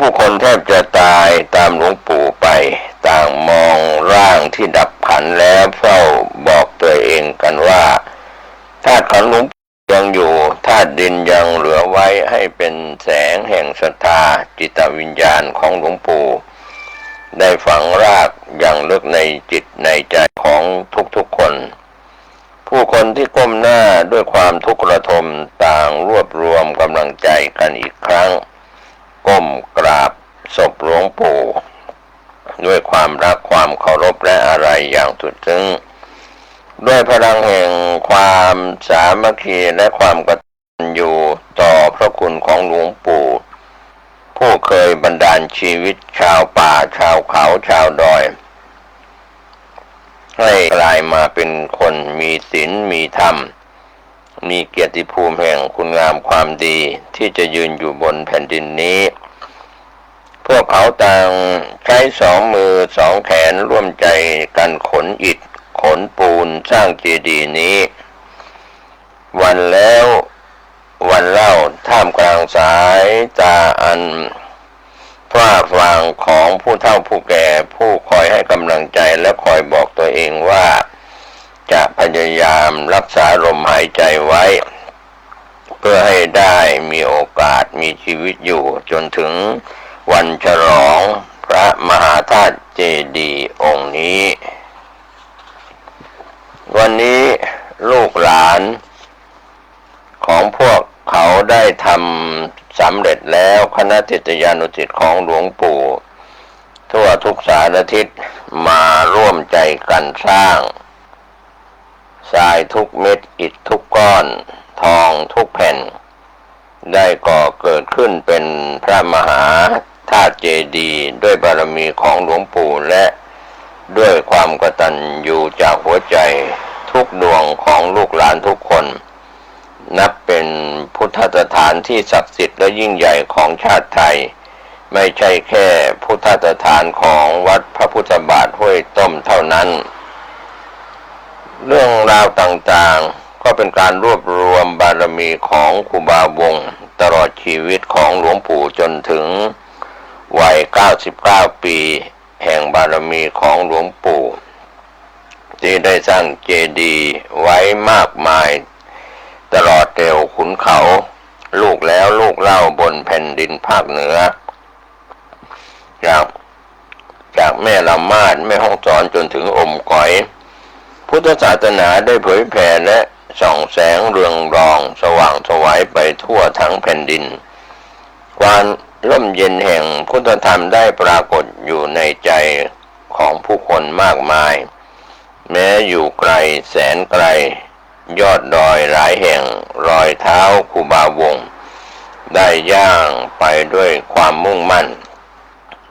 ผู้คนแทบจะตายตามหลวงปู่ไปต่างมองร่างที่ดับขันแล้วเฝ้าบอกตัวเองกันว่าธาตุขันหลวงปู่ยังอยู่ธาตุดินยังเหลือไว้ให้เป็นแสงแห่งศรัทธาจิตวิญญาณของหลวงปู่ได้ฝังรากอย่างลึกในจิตในใจของทุกๆคนผู้คนที่ก้มหน้าด้วยความทุกข์ระทมต่างรวบรวมกำลังใจกันอีกครั้งก้มกราบศพหลวงปู่ด้วยความรักความเคารพและอะไรอย่างสุดซึ้งด้วยพลังแห่งความสามัคคีและความกตัญญูต่อพระคุณของหลวงปู่ผู้เคยบันดาลชีวิตชาวป่าชาวเขาชาวดอยให้กลายมาเป็นคนมีศีลมีธรรมมีเกียรติภูมิแห่งคุณงามความดีที่จะยืนอยู่บนแผ่นดินนี้พวกเขาต่างใช้สองมือสองแขนร่วมใจกันขนอิฐขนปูนสร้างเจดีย์นี้วันแล้ววันเล่าท่ามกลางสายตาอันฝ้าฟางของผู้เฒ่าผู้แก่ผู้คอยให้กำลังใจและคอยบอกตัวเองว่าจะพยายามรักษาลมหายใจไว้เพื่อให้ได้มีโอกาสมีชีวิตอยู่จนถึงวันฉลองพระมหาธาตุเจดีย์องค์นี้วันนี้ลูกหลานของพวกเขาได้ทำสำเร็จแล้วคณะศิษยานุศิษย์ของหลวงปู่ทั่วทุกสารทิศมาร่วมใจกันสร้างทรายทุกเม็ดอิฐทุกก้อนทองทุกแผ่นได้ก่อเกิดขึ้นเป็นพระมหาธาตุเจดีย์ด้วยบารมีของหลวงปู่และด้วยความกตัญญูจากหัวใจทุกดวงของลูกหลานทุกคนนับเป็นพุทธสถานที่ศักดิ์สิทธิ์และยิ่งใหญ่ของชาติไทยไม่ใช่แค่พุทธสถานของวัดพระพุทธบาทห้วยต้มเท่านั้นเรื่องราวต่างๆก็เป็นการรวบรวมบารมีของครูบาวงศ์ตลอดชีวิตของหลวงปู่จนถึงวัย99ปีแห่งบารมีของหลวงปู่ที่ได้สร้างเจดีย์ไว้มากมายตลอดแนวขุนเขาลูกแล้วลูกเล่าบนแผ่นดินภาคเหนือจากแม่ละมาดแม่ฮ่องสอนจนถึงอมก๋อยพุทธศาสนาได้เผยแผ่และส่องแสงเรืองรองสว่างไสวไปทั่วทั้งแผ่นดินความร่มเย็นแห่งพุทธธรรมได้ปรากฏอยู่ในใจของผู้คนมากมายแม้อยู่ไกลแสนไกลยอดดอยหลายแห่งรอยเท้าครูบาวงศ์ได้ย่างไปด้วยความมุ่งมั่น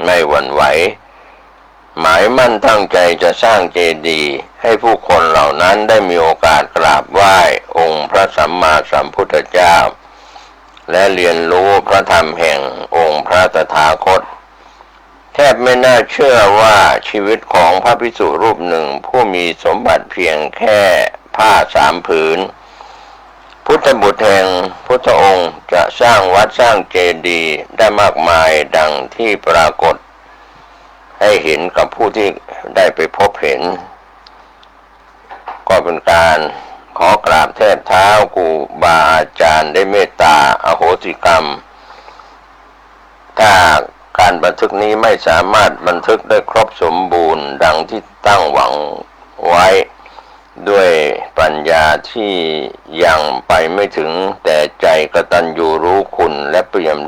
ไม่หวั่นไหวหมายมั่นตั้งใจจะสร้างเจดีย์ให้ผู้คนเหล่านั้นได้มีโอกาสกราบไหว้องค์พระสัมมาสัมพุทธเจ้าและเรียนรู้พระธรรมแห่งองค์พระตถาคตแทบไม่น่าเชื่อว่าชีวิตของพระภิกษุรูปหนึ่งผู้มีสมบัติเพียงแค่ผ้า3 ผืนพุทธบุตรแห่งพุทธองค์จะสร้างวัดสร้างเจดีย์ได้มากมายดังที่ปรากฏให้เห็นกับผู้ที่ได้ไปพบเห็นก็เป็นการขอกราบแทบเท้าครูบาอาจารย์ได้เมตตาอโหสิกรรมถ้าการบันทึกนี้ไม่สามารถบันทึกได้ครบสมบูรณ์ดังที่ตั้งหวังไว้ด้วยปัญญาที่ยังไปไม่ถึงแต่ใจกตัญญูรู้คุณและเปี่ยม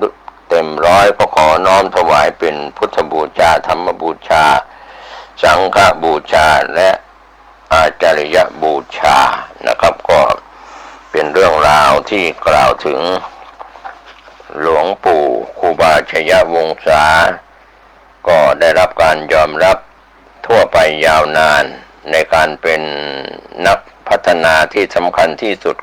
เต็มร้อยก็ขอน้อมถวายเป็นพุทธบูชาธรรมบูชาสังฆบูชาและอาจาริยบูชานะครับก็เป็นเรื่องราวที่กล่าวถึงหลวงปู่ครูบาชยวงศาก็ได้รับการยอมรับทั่วไปยาวนานในการเป็นนักพัฒนาที่สำคัญที่สุด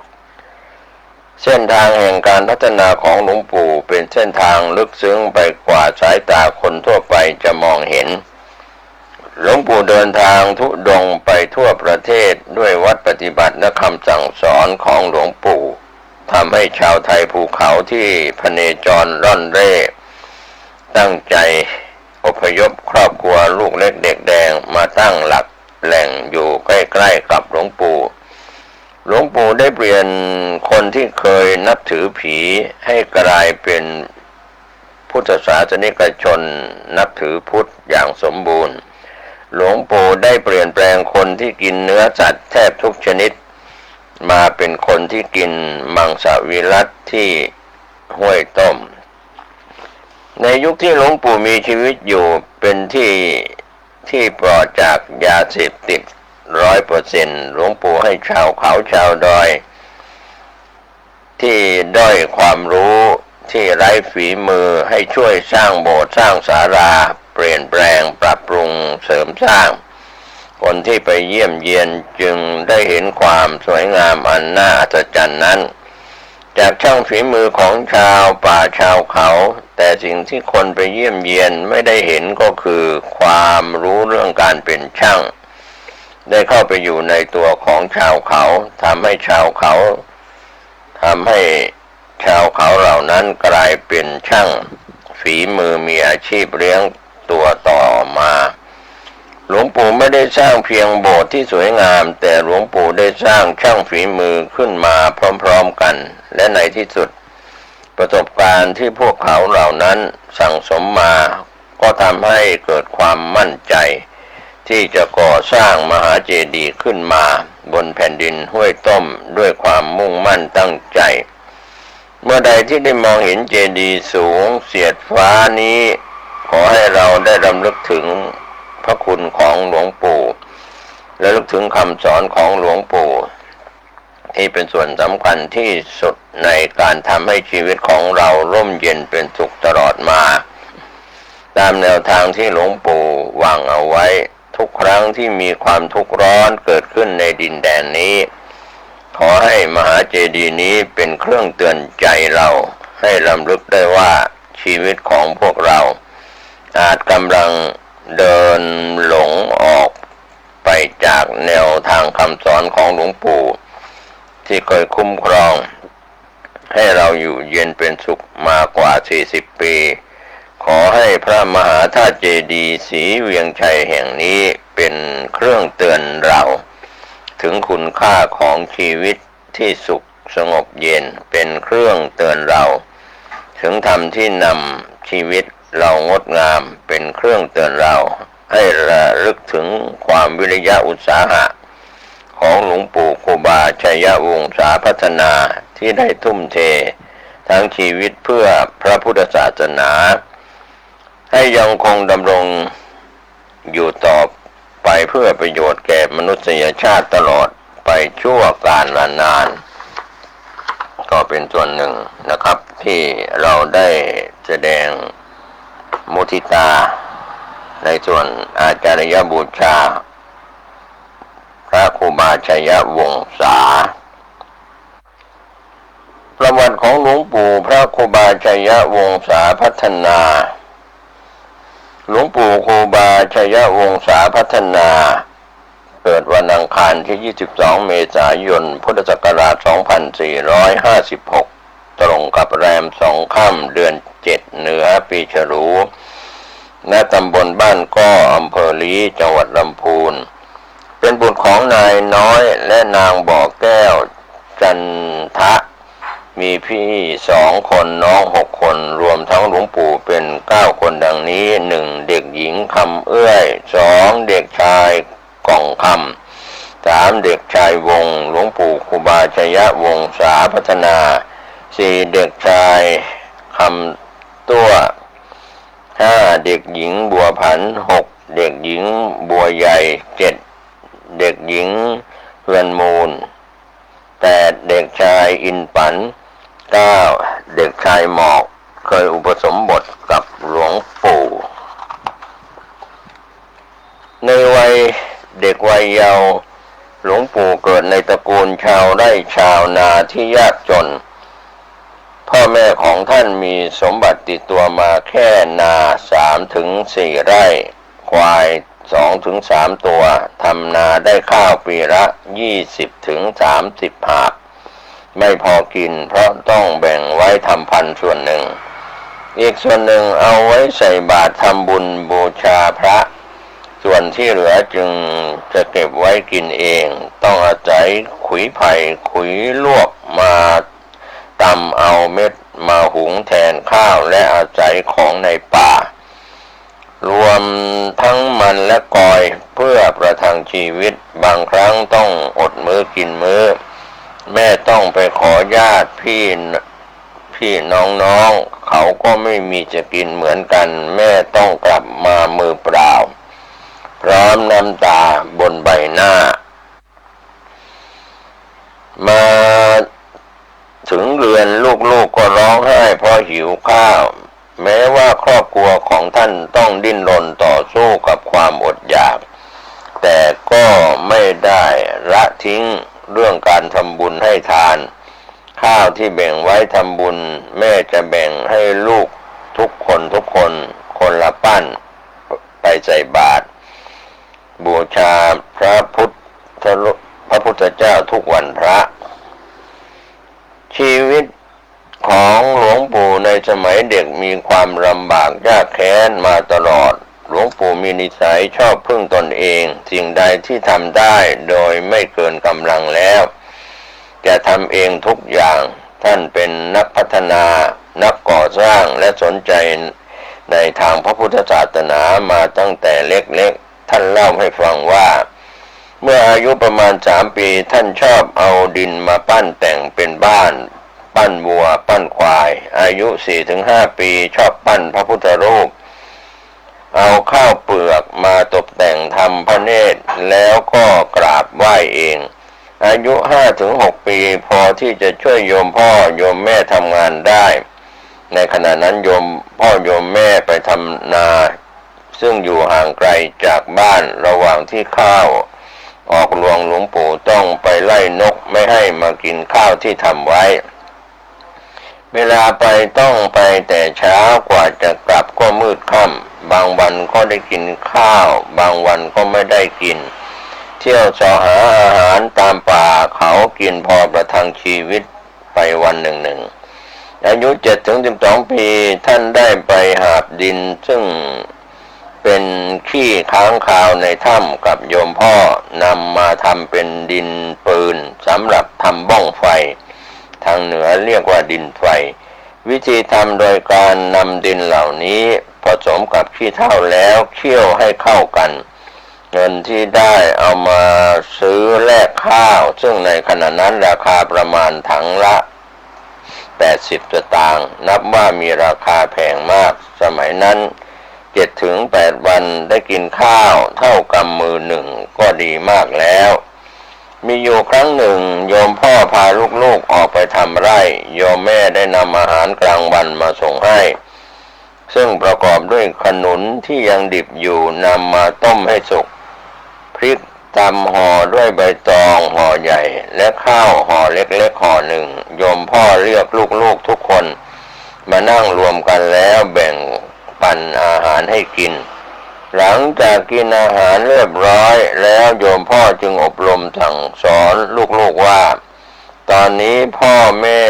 เส้นทางแห่งการพัฒนาของหลวงปู่เป็นเส้นทางลึกซึ้งไปกว่าสายตาคนทั่วไปจะมองเห็นหลวงปู่เดินทางธุดงค์ไปทั่วประเทศด้วยวัดปฏิบัติและคำสั่งสอนของหลวงปู่ทำให้ชาวไทยภูเขาที่พเนจรร่อนเร่ ตั้งใจอพยพครอบครัวลูกเล็กเด็กแดงมาตั้งหลักแหล่งอยู่ใกล้ๆกับหลวงปู่หลวงปู่ได้เปลี่ยนคนที่เคยนับถือผีให้กลายเป็นพุทธศาสนิกชนนับถือพุทธอย่างสมบูรณ์หลวงปู่ได้เปลี่ยนแปลงคนที่กินเนื้อสัตว์แทบทุกชนิดมาเป็นคนที่กินมังสวิรัติที่ห้วยต้มในยุคที่หลวงปู่มีชีวิตอยู่เป็นที่ปลอดจากยาเสพติด100%หลวงปู่ให้ชาวเขาชาวดอยที่ด้อยความรู้ที่ไร้ฝีมือให้ช่วยสร้างโบสถ์สร้างศาลาเปลี่ยนแปลงปรับปรุงเสริมสร้างคนที่ไปเยี่ยมเยียนจึงได้เห็นความสวยงามอันน่าอัศจรรย์นั้นจากช่างฝีมือของชาวป่าชาวเขาแต่สิ่งที่คนไปเยี่ยมเยียนไม่ได้เห็นก็คือความรู้เรื่องการเป็นช่างได้เข้าไปอยู่ในตัวของชาวเขาทำให้ชาวเขาเหล่านั้นกลายเป็นช่างฝีมือมีอาชีพเลี้ยงตัวต่อมาหลวงปู่ไม่ได้สร้างเพียงโบสถ์ที่สวยงามแต่หลวงปู่ได้สร้างช่างฝีมือขึ้นมาพร้อมๆกันและในที่สุดประสบการณ์ที่พวกเขาเหล่านั้นสั่งสมมาก็ทำให้เกิดความมั่นใจที่จะก่อสร้างมหาเจดีย์ขึ้นมาบนแผ่นดินห้วยต้มด้วยความมุ่งมั่นตั้งใจเมื่อใดที่ได้มองเห็นเจดีย์สูงเสียดฟ้านี้ขอให้เราได้รำลึกถึงพระคุณของหลวงปู่และลึกถึงคำสอนของหลวงปู่ที่เป็นส่วนสำคัญที่สุดในการทำให้ชีวิตของเราร่มเย็นเป็นสุขตลอดมาตามแนวทางที่หลวงปู่วางเอาไว้ทุกครั้งที่มีความทุกข์ร้อนเกิดขึ้นในดินแดนนี้ขอให้มหาเจดีย์นี้เป็นเครื่องเตือนใจเราให้รำลึกได้ว่าชีวิตของพวกเราอาจกำลังเดินหลงออกไปจากแนวทางคำสอนของหลวงปู่ที่เคยคุ้มครองให้เราอยู่เย็นเป็นสุขมากว่า40 ปีขอให้พระมหาธาตุเจดีย์ศรีเวียงชัยแห่งนี้เป็นเครื่องเตือนเราถึงคุณค่าของชีวิตที่สุขสงบเย็นเป็นเครื่องเตือนเราถึงธรรมที่นำชีวิตเรางดงามเป็นเครื่องเตือนเราให้ระลึกถึงความวิริยะอุตสาหะของหลวงปู่ครูบาชัยวงศาพัฒนาที่ได้ทุ่มเททั้งชีวิตเพื่อพระพุทธศาสนาให้ยังคงดำรงอยู่ต่อไปเพื่อประโยชน์แก่มนุษยชาติตลอดไปชั่วกาลนานก็เป็นส่วนหนึ่งนะครับที่เราได้แสดงมุทิตาในส่วนอาจารยบูชาพระครูบาชัยวงศาประวัติของหลวงปู่พระครูบาชัยวงศาพัฒนาหลวงปู่ครูบาชัยวงศาพัฒนาเกิดวันอังคารที่22 เมษายน พุทธศักราช 2456 ตรงกับแรม2 ค่ำเดือน 7 เหนือปีฉลูณตำบลบ้านก้ออำเภอลี้จังหวัดลำพูนเป็นบุตรของนายน้อยและนางบ่อแก้วจันทะมีพี่2 คนน้อง6 คนรวมทั้งหลวงปู่เป็น9 คนดังนี้1เด็กหญิงคำเอื้อย2เด็กชายกล่องคำ3เด็กชายวงหลวงปู่ครูบาชัยวงศาพัฒนา4เด็กชายคำตัว5เด็กหญิงบัวผัน6เด็กหญิงบัวใหญ่7เด็กหญิงเฮือนมูล8เด็กชายอินปัน9เด็กชายหมอกเคยอุปสมบทกับหลวงปู่ในวัยเด็กวัยเยาว์หลวงปู่เกิดในตระกูลชาวไร่ชาวนาที่ยากจนพ่อแม่ของท่านมีสมบัติติดตัวมาแค่นา 3-4 ไร่ควาย2-3 ตัวทำนาได้ข้าวปีละ 20-30 หากไม่พอกินเพราะต้องแบ่งไว้ทำพันธุ์ส่วนหนึ่ง อีกส่วนหนึ่งเอาไว้ใส่บาตรทำบุญบูชาพระส่วนที่เหลือจึงจะเก็บไว้กินเองต้องอาศัยขุยไผ่ขุยลวกมาตำเอาเม็ดมาหุงแทนข้าวและอาศัยของในป่ารวมทั้งมันและกอยเพื่อประทังชีวิตบางครั้งต้องอดมื้อกินมื้อแม่ต้องไปขอญาติพี่น้องเขาก็ไม่มีจะกินเหมือนกันแม่ต้องกลับมามือเปล่าพร้อมน้ำตาบนใบหน้ามาถึงเรือนลูกก็ร้องไห้เพราะหิวข้าวแม้ว่าครอบครัวของท่านต้องดิ้นรนต่อสู้กับความอดอยากแต่ก็ไม่ได้ละทิ้งเรื่องการทำบุญให้ทานข้าวที่แบ่งไว้ทำบุญแม่จะแบ่งให้ลูกทุกคนคนละปั้นไปใส่บาตรบูชาพระพุทธเจ้าทุกวันพระชีวิตของหลวงปู่ในสมัยเด็กมีความลำบากยากแค้นมาตลอดหลวงปู่มีนิสัยชอบพึ่งตนเองสิ่งใดที่ทำได้โดยไม่เกินกำลังแล้วจะทำเองทุกอย่างท่านเป็นนักพัฒนานักก่อสร้างและสนใจในทางพระพุทธศาสนามาตั้งแต่เล็กๆท่านเล่าให้ฟังว่าเมื่ออายุประมาณ3 ปีท่านชอบเอาดินมาปั้นแต่งเป็นบ้านปั้นวัวปั้นควายอายุ 4-5 ปีชอบปั้นพระพุทธรูปเอาข้าวเปลือกมาตกแต่งทำพระเนตรแล้วก็กราบไหว้เองอายุ 5-6 ปีพอที่จะช่วยโยมพ่อโยมแม่ทำงานได้ในขณะนั้นโยมพ่อโยมแม่ไปทำนาซึ่งอยู่ห่างไกลจากบ้านระหว่างที่ข้าวออกรวงหลวงปู่ต้องไปไล่นกไม่ให้มากินข้าวที่ทำไว้เวลาไปต้องไปแต่เช้ากว่าจะกลับก็มืดค่ำบางวันก็ได้กินข้าวบางวันก็ไม่ได้กินเที่ยวเสาะหาอาหารตามป่าเขากินพอประทังชีวิตไปวันหนึ่งอายุ 7-12 ปีท่านได้ไปหาบดินซึ่งเป็นขี้ค้างคาวในถ้ำกับโยมพ่อนำมาทำเป็นดินปืนสำหรับทำบ้องไฟทางเหนือเรียกว่าดินไฟวิธีทำโดยการนำดินเหล่านี้ผสมกับขี้เถ้าแล้วเคี่ยวให้เข้ากันเงินที่ได้เอามาซื้อแลกข้าวซึ่งในขณะนั้นราคาประมาณถังละ80 สตางค์นับว่ามีราคาแพงมากสมัยนั้น7-8 วันได้กินข้าวเท่ากำมือหนึ่งก็ดีมากแล้วมีอยู่ครั้งหนึ่งโยมพ่อพาลูกๆออกไปทำไร่โยมแม่ได้นำอาหารกลางวันมาส่งให้ซึ่งประกอบด้วยขนุนที่ยังดิบอยู่นำมาต้มให้สุกพริกตำห่อด้วยใบตองห่อใหญ่และข้าวห่อเล็กๆห่อหนึ่งโยมพ่อเรียกลูกๆทุกคนมานั่งรวมกันแล้วแบ่งปันอาหารให้กินหลังจากกินอาหารเรียบร้อยแล้วโยมพ่อจึงอบรมสั่งสอนลูกๆว่าตอนนี้พ่อแม่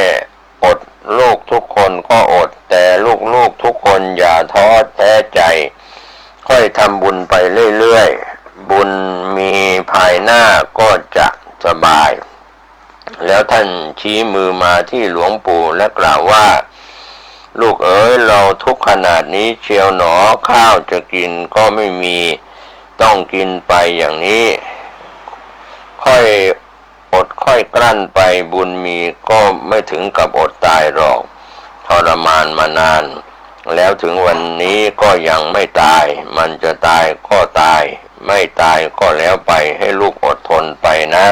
อดลูกทุกคนก็อดแต่ลูกๆทุกคนอย่าท้อแท้ใจค่อยทำบุญไปเรื่อยๆบุญมีภายหน้าก็จะสบายแล้วท่านชี้มือมาที่หลวงปู่และกล่าวว่าลูกเอ๋ยเราทุกข์ขนาดนี้เชียวหนอข้าวจะกินก็ไม่มีต้องกินไปอย่างนี้ค่อยอดค่อยกลั้นไปบุญมีก็ไม่ถึงกับอดตายหรอกทรมานมานานแล้วถึงวันนี้ก็ยังไม่ตายมันจะตายก็ตายไม่ตายก็แล้วไปให้ลูกอดทนไปนะ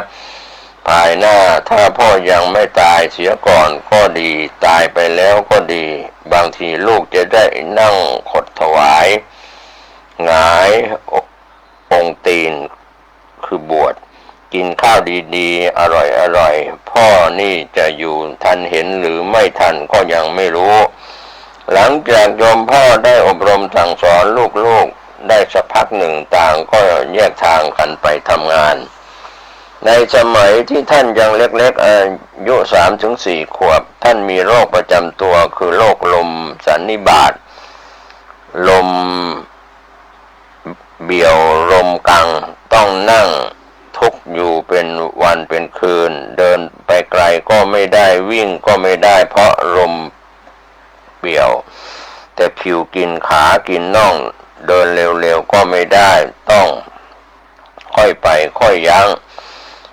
ภายหน้าถ้าพ่อยังไม่ตายเสียก่อนก็ดีตายไปแล้วก็ดีบางทีลูกจะได้นั่งขดถวายหงายองค์ตีนคือบวชกินข้าวดีๆอร่อยๆพ่อนี่จะอยู่ทันเห็นหรือไม่ทันก็ยังไม่รู้หลังจากโยมพ่อได้อบรมสั่งสอนลูกๆได้สักพักหนึ่งต่างก็แยกทางกันไปทำงาน ในสมัยที่ท่านยังเล็กๆอายุ3 ถึง 4 ขวบท่านมีโรคประจำตัวคือโรคลมสันนิบาตลมเบี่ยวลมกังต้องนั่งทุกข์อยู่เป็นวันเป็นคืนเดินไปไกลก็ไม่ได้วิ่งก็ไม่ได้เพราะลมเบี่ยวแต่ผิวกินขากินน่องเดินเร็วๆก็ไม่ได้ต้องค่อยไปค่อยยั้ง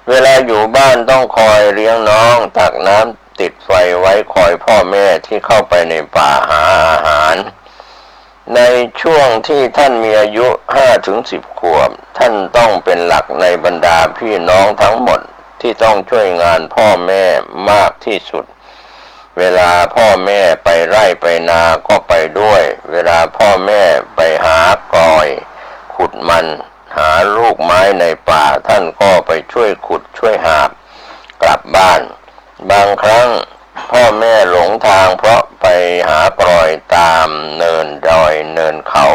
เวลาอยู่บ้านต้องคอยเลี้ยงน้องตักน้ำติดไฟไว้คอยพ่อแม่ที่เข้าไปในป่าหาอาหารในช่วงที่ท่านมีอายุ5 ถึง 10 ขวบท่านต้องเป็นหลักในบรรดาพี่น้องทั้งหมดที่ต้องช่วยงานพ่อแม่มากที่สุดเวลาพ่อแม่ไปไร่ไปนาก็ไปด้วยเวลาพ่อแม่ไปหากลอยขุดมันหาลูกไม้ในป่าท่านก็ไปช่วยขุดช่วยหาบกลับบ้านบางครั้งพ่อแม่หลงทางเพราะไปหากลอยตามเนินดอยเนินเขา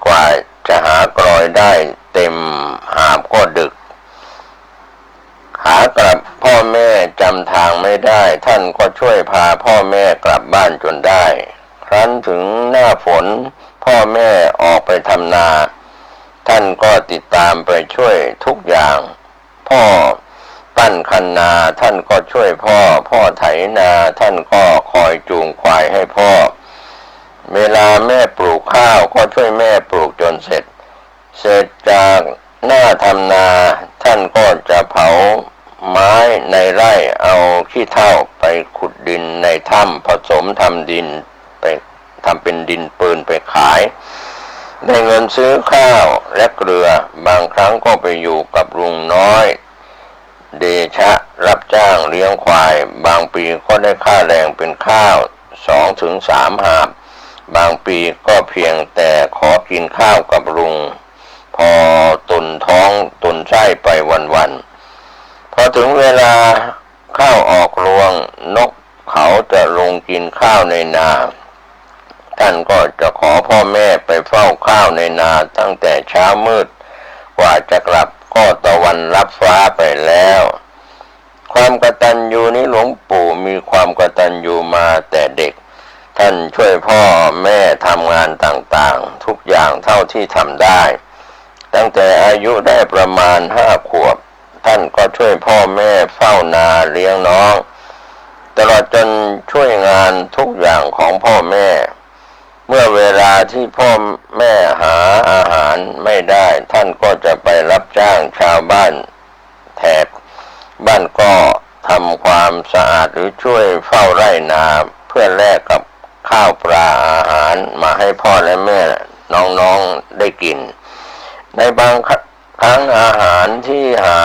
กว่าจะหากลอยได้เต็มหาบก็ดึกขากลับพ่อแม่จำทางไม่ได้ท่านก็ช่วยพาพ่อแม่กลับบ้านจนได้ครั้นถึงหน้าฝนพ่อแม่ออกไปทำนาท่านก็ติดตามไปช่วยทุกอย่างพ่อปั้นคันนาท่านก็ช่วยพ่อไถนาท่านก็คอยจูงควายให้พ่อเวลาแม่ปลูกข้าวก็ช่วยแม่ปลูกจนเสร็จจากหน้าทำนาท่านก็จะเผาไม้ในไร่เอาขี้เถ้าไปขุดดินในถ้ำผสมทำดินไปทำเป็นดินปืนไปขายได้เงินซื้อข้าวและเกลือบางครั้งก็ไปอยู่กับลุงน้อยเดชะรับจ้างเลี้ยงควายบางปีก็ได้ค่าแรงเป็นข้าว2 ถึง 3 หาบบางปีก็เพียงแต่ขอกินข้าวกับลุงพอตุนท้องตุนไส้ไปวันๆพอถึงเวลาข้าวออกรวงนกเขาจะลงกินข้าวในนาท่านก็จะขอพ่อแม่ไปเฝ้าข้าวในนาตั้งแต่เช้ามืดกว่าจะกลับก็ตะวันรับฟ้าไปแล้วความกตัญญูนี้หลวงปู่มีความกตัญญูมาแต่เด็กท่านช่วยพ่อแม่ทำงานต่างๆทุกอย่างเท่าที่ทำได้ตั้งแต่อายุได้ประมาณ5 ขวบท่านก็ช่วยพ่อแม่เฝ้านาเลี้ยงน้องตลอดจนช่วยงานทุกอย่างของพ่อแม่เมื่อเวลาที่พ่อแม่หาอาหารไม่ได้ท่านก็จะไปรับจ้างชาวบ้านแถบบ้านก็ทำความสะอาดหรือช่วยเฝ้าไร่นาเพื่อแลกกับข้าวปลาอาหารมาให้พ่อและแม่น้องๆได้กินในบางครั้งอาหารที่หา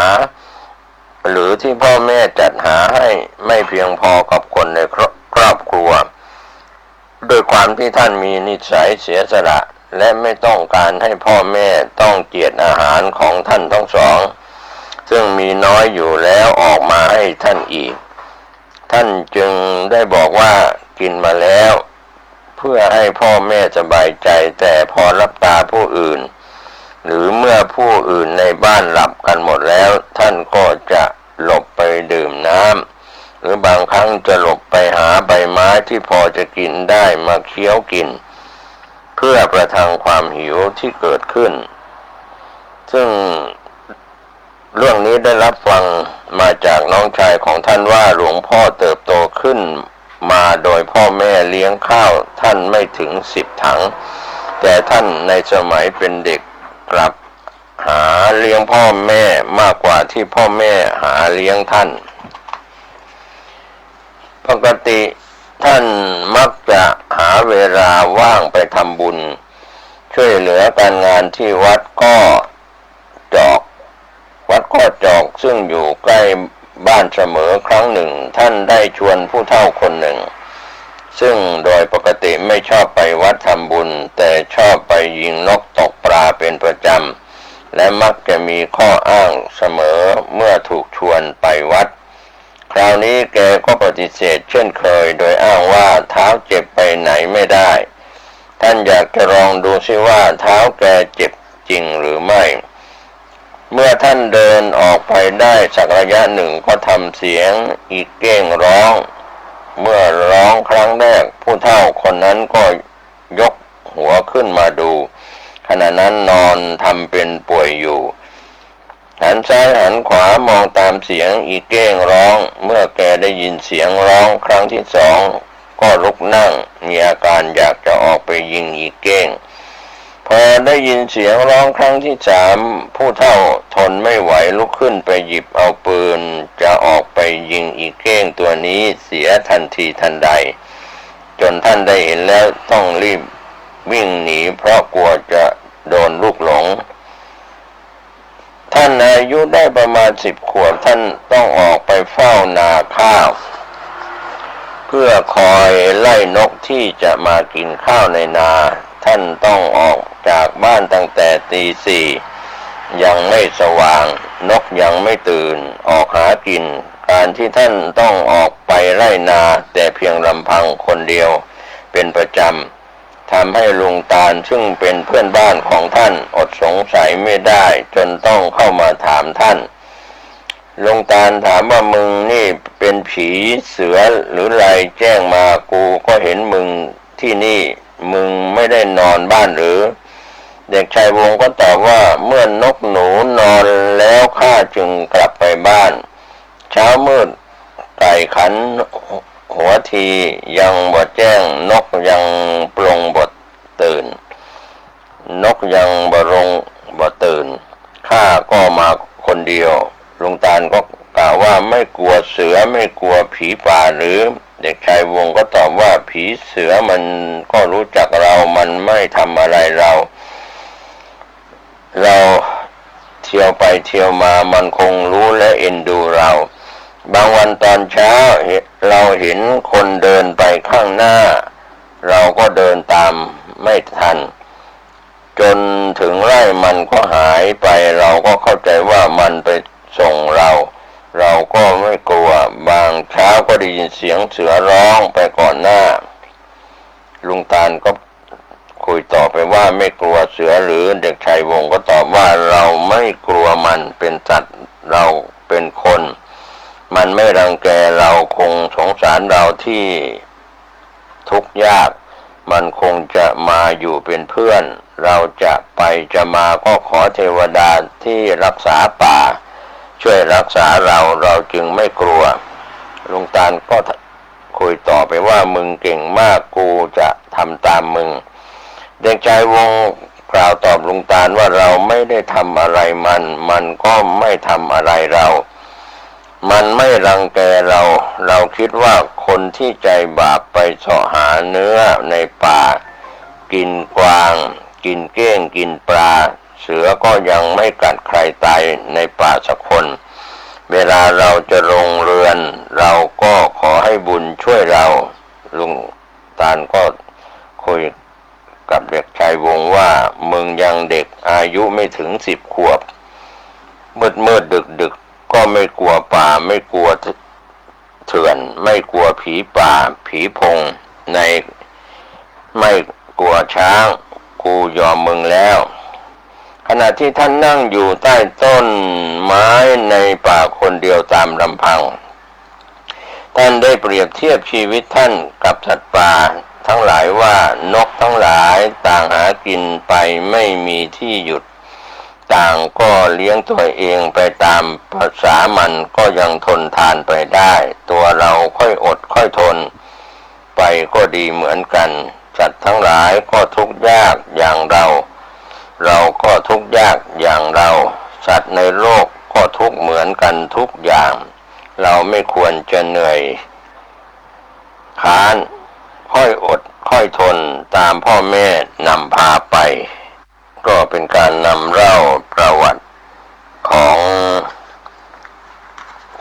หรือที่พ่อแม่จัดหาให้ไม่เพียงพอกับคนในครอบครัวโดยความที่ท่านมีนิสัยเสียสละและไม่ต้องการให้พ่อแม่ต้องเจียดอาหารของท่านทั้งสองซึ่งมีน้อยอยู่แล้วออกมาให้ท่านอีกท่านจึงได้บอกว่ากินมาแล้วเพื่อให้พ่อแม่สบายใจแต่พอรับตาผู้อื่นหรือเมื่อผู้อื่นในบ้านหลับกันหมดแล้วท่านก็จะหลบไปดื่มน้ำหรือบางครั้งจะหลบไปหาใบไม้ที่พอจะกินได้มาเคี้ยวกินเพื่อประทังความหิวที่เกิดขึ้นซึ่งเรื่องนี้ได้รับฟังมาจากน้องชายของท่านว่าหลวงพ่อเติบโตขึ้นมาโดยพ่อแม่เลี้ยงข้าวท่านไม่ถึง10 ถังแต่ท่านในสมัยเป็นเด็กกลับหาเลี้ยงพ่อแม่มากกว่าที่พ่อแม่หาเลี้ยงท่านปกติท่านมักจะหาเวลาว่างไปทำบุญช่วยเหลือการงานที่วัดก็จอกซึ่งอยู่ใกล้บ้านเสมอครั้งหนึ่งท่านได้ชวนผู้เฒ่าคนหนึ่งซึ่งโดยปกติไม่ชอบไปวัดทำบุญแต่ชอบไปยิงนกตกปลาเป็นประจำและมักจะมีข้ออ้างเสมอเมื่อถูกชวนไปวัดคราวนี้แกก็ปฏิเสธเช่นเคยโดยอ้างว่าเท้าเจ็บไปไหนไม่ได้ท่านอยากจะลองดูซิว่าเท้าแกเจ็บจริงหรือไม่ เมื่อท่านเดินออกไปได้สักระยะหนึ่งก็ทำเสียงอีกเก้งร้องเมื่อร้องครั้งแรกผู้เฒ่าคนนั้นก็ยกหัวขึ้นมาดูขณะนั้นนอนทำเป็นป่วยอยู่หันซ้ายหันขวามองตามเสียงอีเก้งร้องเมื่อแกได้ยินเสียงร้องครั้งที่สองก็ลุกนั่งมีอาการอยากจะออกไปยิงอีเก้งพอได้ยินเสียงร้องครั้งที่สามผู้เฒ่าทนไม่ไหวลุกขึ้นไปหยิบเอาปืนจะออกไปยิงอีเก้งตัวนี้เสียทันทีทันใดจนท่านได้เห็นแล้วต้องรีบวิ่งหนีเพราะกลัวจะโดนลูกหลงท่านอายุได้ประมาณ10 ขวบท่านต้องออกไปเฝ้านาข้าวเพื่อคอยไล่นกที่จะมากินข้าวในนาท่านต้องออกจากบ้านตั้งแต่ตี 4ยังไม่สว่างนกยังไม่ตื่นออกหากินการที่ท่านต้องออกไปไล่นาแต่เพียงลำพังคนเดียวเป็นประจำทำให้ลุงตาลซึ่งเป็นเพื่อนบ้านของท่านอดสงสัยไม่ได้จนต้องเข้ามาถามท่านลุงตาลถามว่ามึงนี่เป็นผีเสือหรือไรแจ้งมากูก็เห็นมึงที่นี่มึงไม่ได้นอนบ้านหรือเด็กชายวงก็ตอบว่าเมื่อนกหนูนอนแล้วข้าจึงกลับไปบ้านเช้ามืดไก่ขันหัวทียังบ่แจ้งนกยังปลงบ่ตื่นนกยังบ่ลงบ่ตื่นข้าก็มาคนเดียวลุงตาลก็กล่าวว่าไม่กลัวเสือไม่กลัวผีป่าหรือเด็กชายวงก็ตอบว่าผีเสือมันก็รู้จักเรามันไม่ทำอะไรเราเที่ยวไปเที่ยวมามันคงรู้และเอ็นดูเราบางวันตอนเช้าเราเห็นคนเดินไปข้างหน้าเราก็เดินตามไม่ทันจนถึงไร่มันก็หายไปเราก็เข้าใจว่ามันไปส่งเราก็ไม่กลัวบางเช้าก็ได้ยินเสียงเสือร้องไปก่อนหน้าลุงตาลก็คุยต่อไปว่าไม่กลัวเสือหรือเด็กชายวงก็ตอบว่าเราไม่กลัวมันเป็นสัตว์เราเป็นคนมันไม่รังแกเราคงสงสารเราที่ทุกข์ยากมันคงจะมาอยู่เป็นเพื่อนเราจะไปจะมาก็ขอเทวดาที่รักษาป่าช่วยรักษาเราจึงไม่กลัวลุงตาลก็คุยต่อไปว่ามึงเก่งมากกูจะทำตามมึงเด็กชายวงกล่าวตอบลุงตาลว่าเราไม่ได้ทำอะไรมันก็ไม่ทำอะไรเรามันไม่รังแกเราคิดว่าคนที่ใจบาปไปเสาะหาเนื้อในป่ากินกวางกินเก้งกินปลาเสือก็ยังไม่กัดใครตายในป่าสักคนเวลาเราจะลงเรือนเราก็ขอให้บุญช่วยเราลุงตาลก็คุยกับเด็กชายวงว่ามึงยังเด็กอายุไม่ถึง10 ขวบมืดดึกก็ไม่กลัวป่าไม่กลัวเถื่อนไม่กลัวผีป่าผีพงไม่กลัวช้างกูยอมมึงแล้วขณะที่ท่านนั่งอยู่ใต้ต้นไม้ในป่าคนเดียวตามลำพังท่านได้เปรียบเทียบชีวิตท่านกับสัตว์ป่าทั้งหลายว่านกทั้งหลายต่างหากินไปไม่มีที่หยุดต่างก็เลี้ยงตัวเองไปตามภาษามันก็ยังทนทานไปได้ตัวเราค่อยอดค่อยทนไปก็ดีเหมือนกันสัตว์ทั้งหลายก็ทุกข์ยากอย่างเราก็ทุกข์ยากอย่างเราสัตว์ในโลกก็ทุกข์เหมือนกันทุกอย่างเราไม่ควรจะเหนื่อยค้านค่อยอดค่อยทนตามพ่อแม่นำพาไปก็เป็นการนำเล่าประวัติของ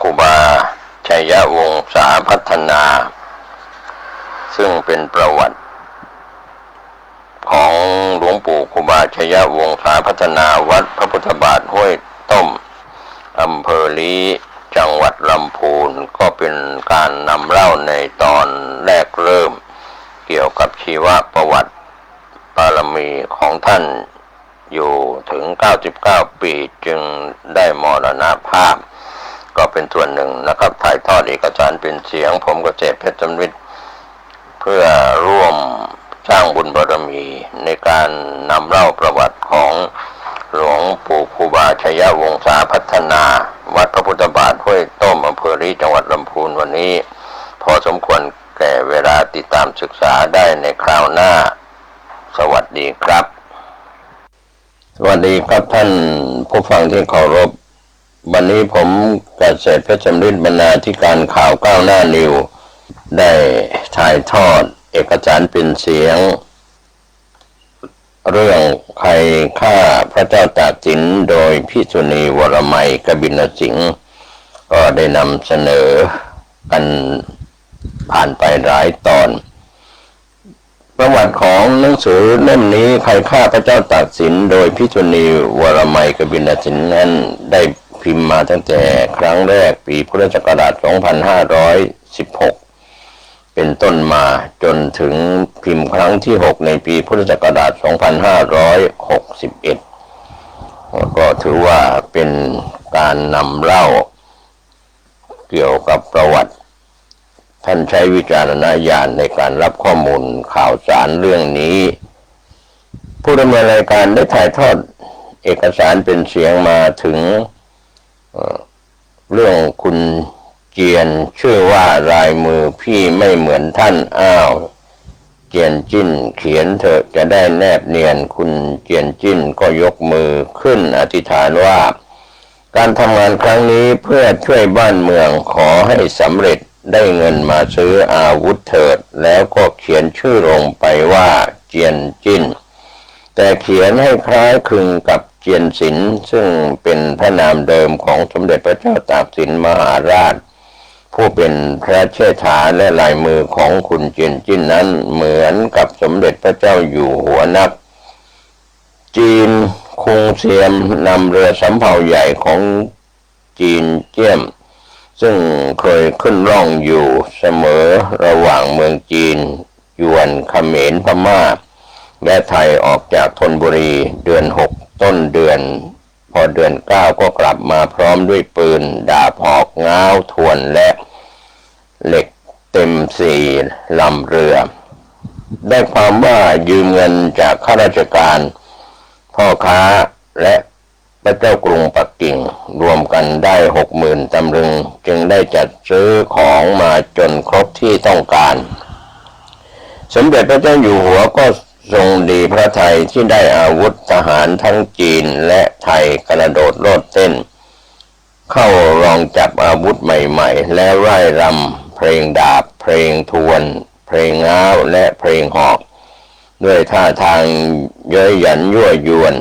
ครูบาชัยวงศาพัฒนาซึ่งเป็นประวัติของหลวงปู่ครูบาชัยวงศาพัฒนาวัดพระพุทธบาทห้วยต้มอำเภอลี้จังหวัดลำพูนก็เป็นการนำเล่าในตอนแรกเริ่มเกี่ยวกับชีวประวัติบารมีของท่าน อยู่ถึง99ปีจึงได้มรณภาพก็เป็นส่วนหนึ่งนะครับถ่ายทอดเอกสารเป็นเสียงผมเกษตรเพชรสำริดเพื่อร่วมสร้างบุญบารมีในการนำเล่าประวัติของหลวงปู่ครูบาชัยวงศาพัฒนาวัดพระพุทธบาทห้วยต้มอำเภอรีจังหวัดลำพูนวันนี้พอสมควรแก่เวลาติดตามศึกษาได้ในคราวหน้าสวัสดีครับสวัสดีครับท่านผู้ฟังที่เคารพวันนี้ผมเกษตรเพชรสำริดบรรณาธิการข่าวก้าวหน้านิวได้ถ่ายทอดเอกสารเป็นเสียงเรื่องใครฆ่าพระเจ้าตากสินโดยภิกษุณีวรมัยกบินสิงห์ก็ได้นำเสนอกันผ่านไปหลายตอนประวัติของหนังสือเล่มนี้ใครฆ่าพระเจ้าตากสินโดยภิกษุณีวรมัยกบินสิงห์นั้นได้พิมพ์มาตั้งแต่ครั้งแรกปีพุทธศักราช 2516 เป็นต้นมาจนถึงพิมพ์ครั้งที่ 6 ในปีพุทธศักราช 2561 ก็ถือว่าเป็นการนำเล่าเกี่ยวกับประวัติท่านใช้วิจารณญาณในการรับข้อมูลข่าวสารเรื่องนี้ผู้ดำเนินรายการได้ถ่ายทอดเอกสารเป็นเสียงมาถึงเรื่องคุณเจียนชื่อว่าลายมือพี่ไม่เหมือนท่านอ้าวเจียนจิ้นเขียนเถอะจะได้แนบเนียนคุณเจียนจิ้นก็ยกมือขึ้นอธิษฐานว่าการทำงานครั้งนี้เพื่อช่วยบ้านเมืองขอให้สำเร็จได้เงินมาซื้ออาวุธเถิดแล้วก็เขียนชื่อลงไปว่าเจียนจิ้นแต่เขียนให้คล้ายคลึงกับเจียนสินซึ่งเป็นพระนามเดิมของสมเด็จพระเจ้าตากสินมหาราชผู้เป็นพระเชษฐาและลายมือของคุณเจียนจิ้นนั้นเหมือนกับสมเด็จพระเจ้าอยู่หัวนักจีนคงเซียมนำเรือสำเภาใหญ่ของจีนเจี้ยมซึ่งเคยขึ้นร่องอยู่เสมอระหว่างเมืองจีนยวนเขมรพม่าและไทยออกจากธนบุรีเดือน6ต้นเดือนพอเดือน9ก็กลับมาพร้อมด้วยปืนดาบหอกง้าวทวนและเหล็กเต็ม4ลำเรือได้ความว่ายืมเงินจากข้าราชการพ่อค้าและพระเจ้ากรุงปักกิ่งรวมกันได้ 60,000 ตำลึงจึงได้จัดซื้อของมาจนครบที่ต้องการสมเด็จพระเจ้าอยู่หัวก็ทรงดีพระทัยที่ได้อาวุธทหารทั้งจีนและไทยกระโดดโลดเต้นเข้ารองจับอาวุธใหม่ๆและร่ายรำเพลงดาบเพลงทวนเพลงง้าวและเพลงหอกด้วยท่าทางเย้ยหยันยั่วยวน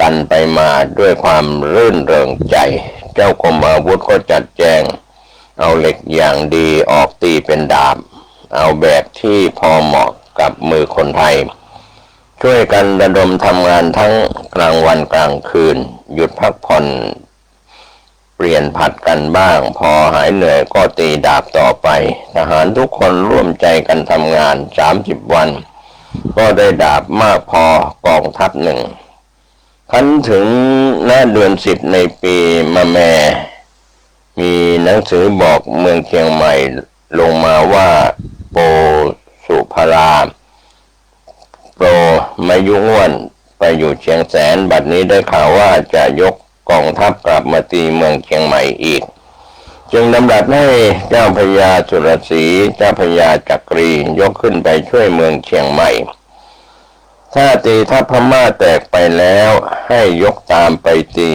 กันไปมาด้วยความรื่นเริงใจเจ้ากรมอาวุธก็จัดแจงเอาเหล็กอย่างดีออกตีเป็นดาบเอาแบบที่พอเหมาะกับมือคนไทยช่วยกันระดมทำงานทั้งกลางวันกลางคืนหยุดพักผ่อนเปลี่ยนผัดกันบ้างพอหายเหนื่อยก็ตีดาบต่อไปทหารทุกคนร่วมใจกันทำงาน30 วันก็ได้ดาบมากพอกองทัพหนึ่งคันถึงหน้าเดือน10ในปีมะแม่มีหนังสือบอกเมืองเชียงใหม่ลงมาว่าโปสุภราโปรมายุง่วนไปอยู่เชียงแสนบัดนี้ได้ข่าวว่าจะยกกองทัพกลับมาตีเมืองเชียงใหม่อีกจึงดำรัสให้เจ้าพระยาสุรศรีเจ้าพระยาจักรียกขึ้นไปช่วยเมืองเชียงใหม่ถ้าตีทัพพม่าแตกไปแล้วให้ยกตามไปตี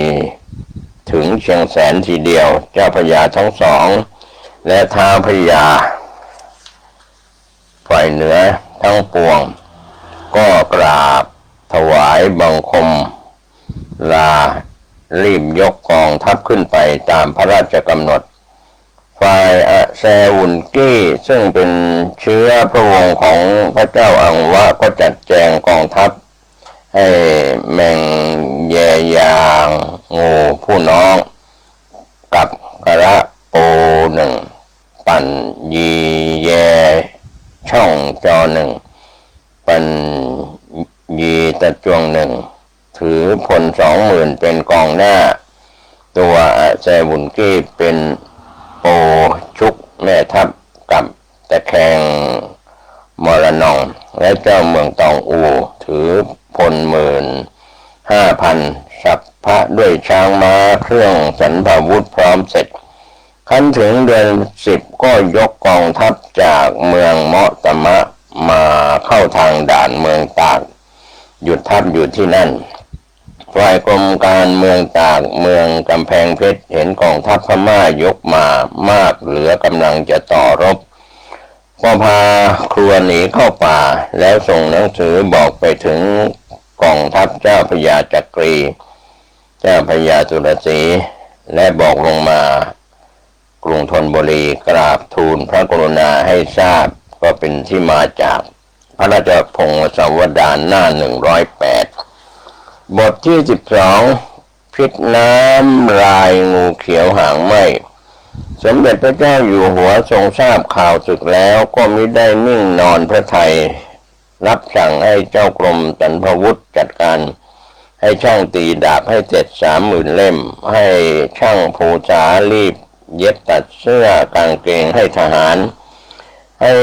ถึงเชียงแสนทีเดียวเจ้าพระยาทั้งสองและท้าวพระยาฝ่ายเหนือทั้งปวงก็กราบถวายบังคมลารีบยกกองทัพขึ้นไปตามพระราชกำหนดฝ่ายแซวุนกี้ซึ่งเป็นเชื้อพระวงศ์ของพระเจ้าอังวะก็จัดแจงกองทัพให้แมงแยยางงูผู้น้องกับกระโปหนึ่งปั่นยีแยช่องจอหนึ่งปันยีตะจวงหนึ่ง ถือพล20,000เป็นกองหน้าตัวอาแซวุนกี้เป็นโอชุกแม่ทัพกับตะแคงมรนองและเจ้าเมืองตองอูถือพล15,000สัพพะด้วยช้างม้าเครื่องสรรพาวุธพร้อมเสร็จคันถึงเดือน10ก็ยกกองทัพจากเมืองเมาะตะมะมาเข้าทางด่านเมืองตากหยุดทัพอยู่ที่นั่นฝ่ายกรมการเมืองตากเมืองกำแพงเพชรเห็นกองทัพพม่ายกมามากเหลือกำลังจะต่อรบก็พาครัวหนีเข้าป่าแล้วส่งหนังสือบอกไปถึงกองทัพเจ้าพระยาจักรีเจ้าพระยาสุรศรีและบอกลงมากรุงธนบุรีกราบทูลพระกรุณาให้ทราบก็เป็นที่มาจากพระราชพงศาวดารหน้า108บทที่12พิษน้ำลายงูเขียวหางไหมสมเด็จพระเจ้าอยู่หัวทรงทราบข่าวศึกแล้วก็มิได้นิ่งนอนพระทัยรับสั่งให้เจ้ากรมสรรพาวุธจัดการให้ช่างตีดาบให้เสร็จ30,000 เล่มให้ช่างภูษารีบเย็บตัดเสื้อกางเกงให้ทหารให้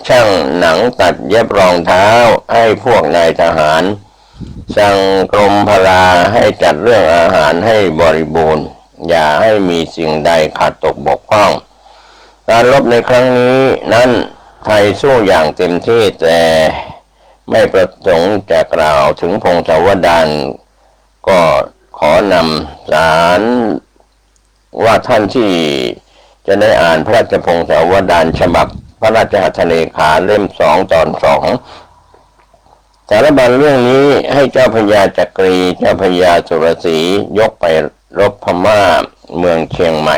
ช่างหนังตัดเย็บรองเท้าให้พวกนายทหารสั่งกรมพลาให้จัดเรื่องอาหารให้บริบูรณ์อย่าให้มีสิ่งใดขาดตกบกพร่องการรบในครั้งนี้นั้นไทยสู้อย่างเต็มที่แต่ไม่ประสงค์จะกล่าวถึงพงศาวดารก็ขอนำสารว่าท่านที่จะได้อ่านพระราชพงศาวดารฉบับพระราชหัตถเลขาเล่ม2 ตอน 2สารบัญเรื่องนี้ให้เจ้าพระยาจักรีเจ้าพระยาสุรศรียกไปรบพม่าเมืองเชียงใหม่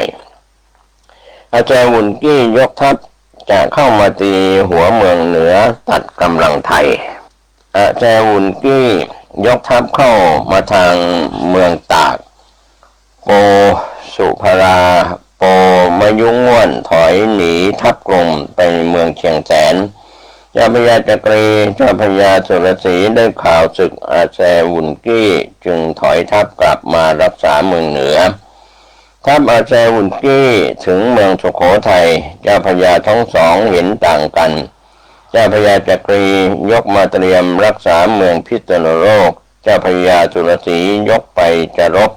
อาจารย์วุนกี้ยกทัพจะเข้ามาตีหัวเมืองเหนือตัดกำลังไทยอาจารย์วุนกี้ยกทัพเข้ามาทางเมืองตากโกสุภราโปมยุง่วนถอยหนีทัพกรมไปเมืองเชียงแสนเจ้าพระยาจักรีเจ้าพระยาสุรศรีได้ข่าวศึกอาแซวุนกี้จึงถอยทัพกลับมารักษาเมืองเหนือทัพอาแซวุนกี้ถึงเมืองสุโขทัยเจ้าพระยาทั้งสองเห็นต่างกันเจ้าพระยาจักรียกมาเตรียมรักษาเมืองพิษณุโลกเจ้าพระยาสุรศรียกไปจะรบ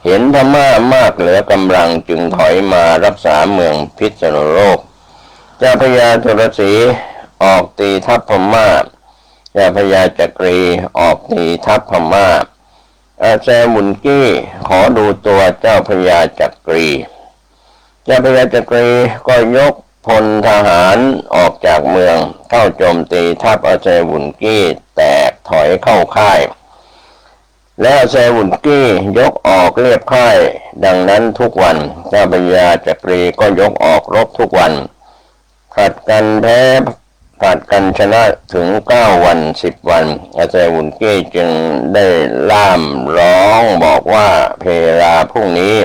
เห็นพม่ามากเหลือกำลังจึงถอยมารักษาเมืองพิษณุโลกเจ้าพระยาสุรศรีออกตีทัพพม่าเจ้าพระยาจักรีออกตีทัพพม่าอาแซวุนกี้ขอดูตัวเจ้าพระยาจักรีเจ้าพระยาจักรีก็ยกพลทหารออกจากเมืองเข้าโจมตีทัพอาแซวุนกี้แตกถอยเข้าค่ายแล้วอาแซวุนกี้ยกออกเรียบค่ายดังนั้นทุกวันเจ้าพระยาจักรีก็ยกออกรบทุกวันผลัดกันแพ้ผลัดกันชนะถึง9 วัน10 วันอาแซวุนกี้จึงได้ล่ามร้องบอกว่าเพลาพรุ่งนี้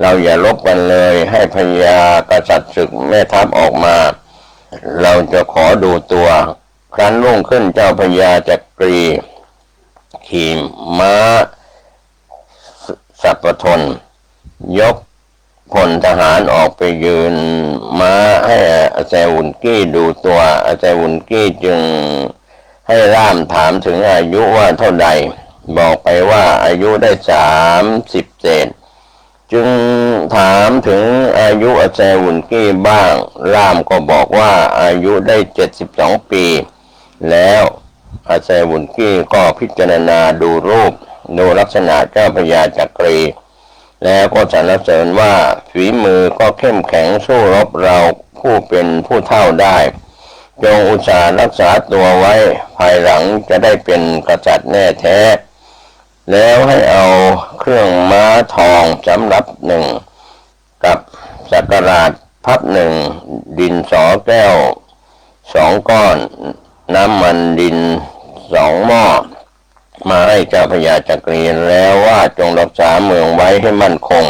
เราอย่ารบกันเลยให้พญากษัตริย์ศึกแม่ทัพออกมาเราจะขอดูตัวครั้นรุ่งขึ้นเจ้าพญาจักรีขี่ม้าสัพทนยกพลทหารออกไปยืนม้าให้อาแซวุนกี้ดูตัวอาแซวุนกี้จึงให้ร่ามถามถึงอายุว่าเท่าใดบอกไปว่าอายุได้30 เศษจึงถามถึงอายุอาแซวุนกี้บ้างร่ามก็บอกว่าอายุได้72 ปีแล้วอาแซวุนกี้ก็พิจารณาดูรูปดูลักษณะเจ้าพระยาจักรีแล้วก็สรรเสริญว่าฝีมือก็เข้มแข็งสู้รบเราผู้เป็นผู้เฒ่าได้จงอุตส่าห์รักษาตัวไว้ภายหลังจะได้เป็นกษัตริย์แน่แท้แล้วให้เอาเครื่องม้าทองสำหรับ1กับสักการะพับ1ดินสอแก้ว2 ก้อนน้ำมันดิน2 หม้อมาให้เจ้าพระยาจักรีแล้วว่าจงรักษาเมืองไว้ให้มั่นคง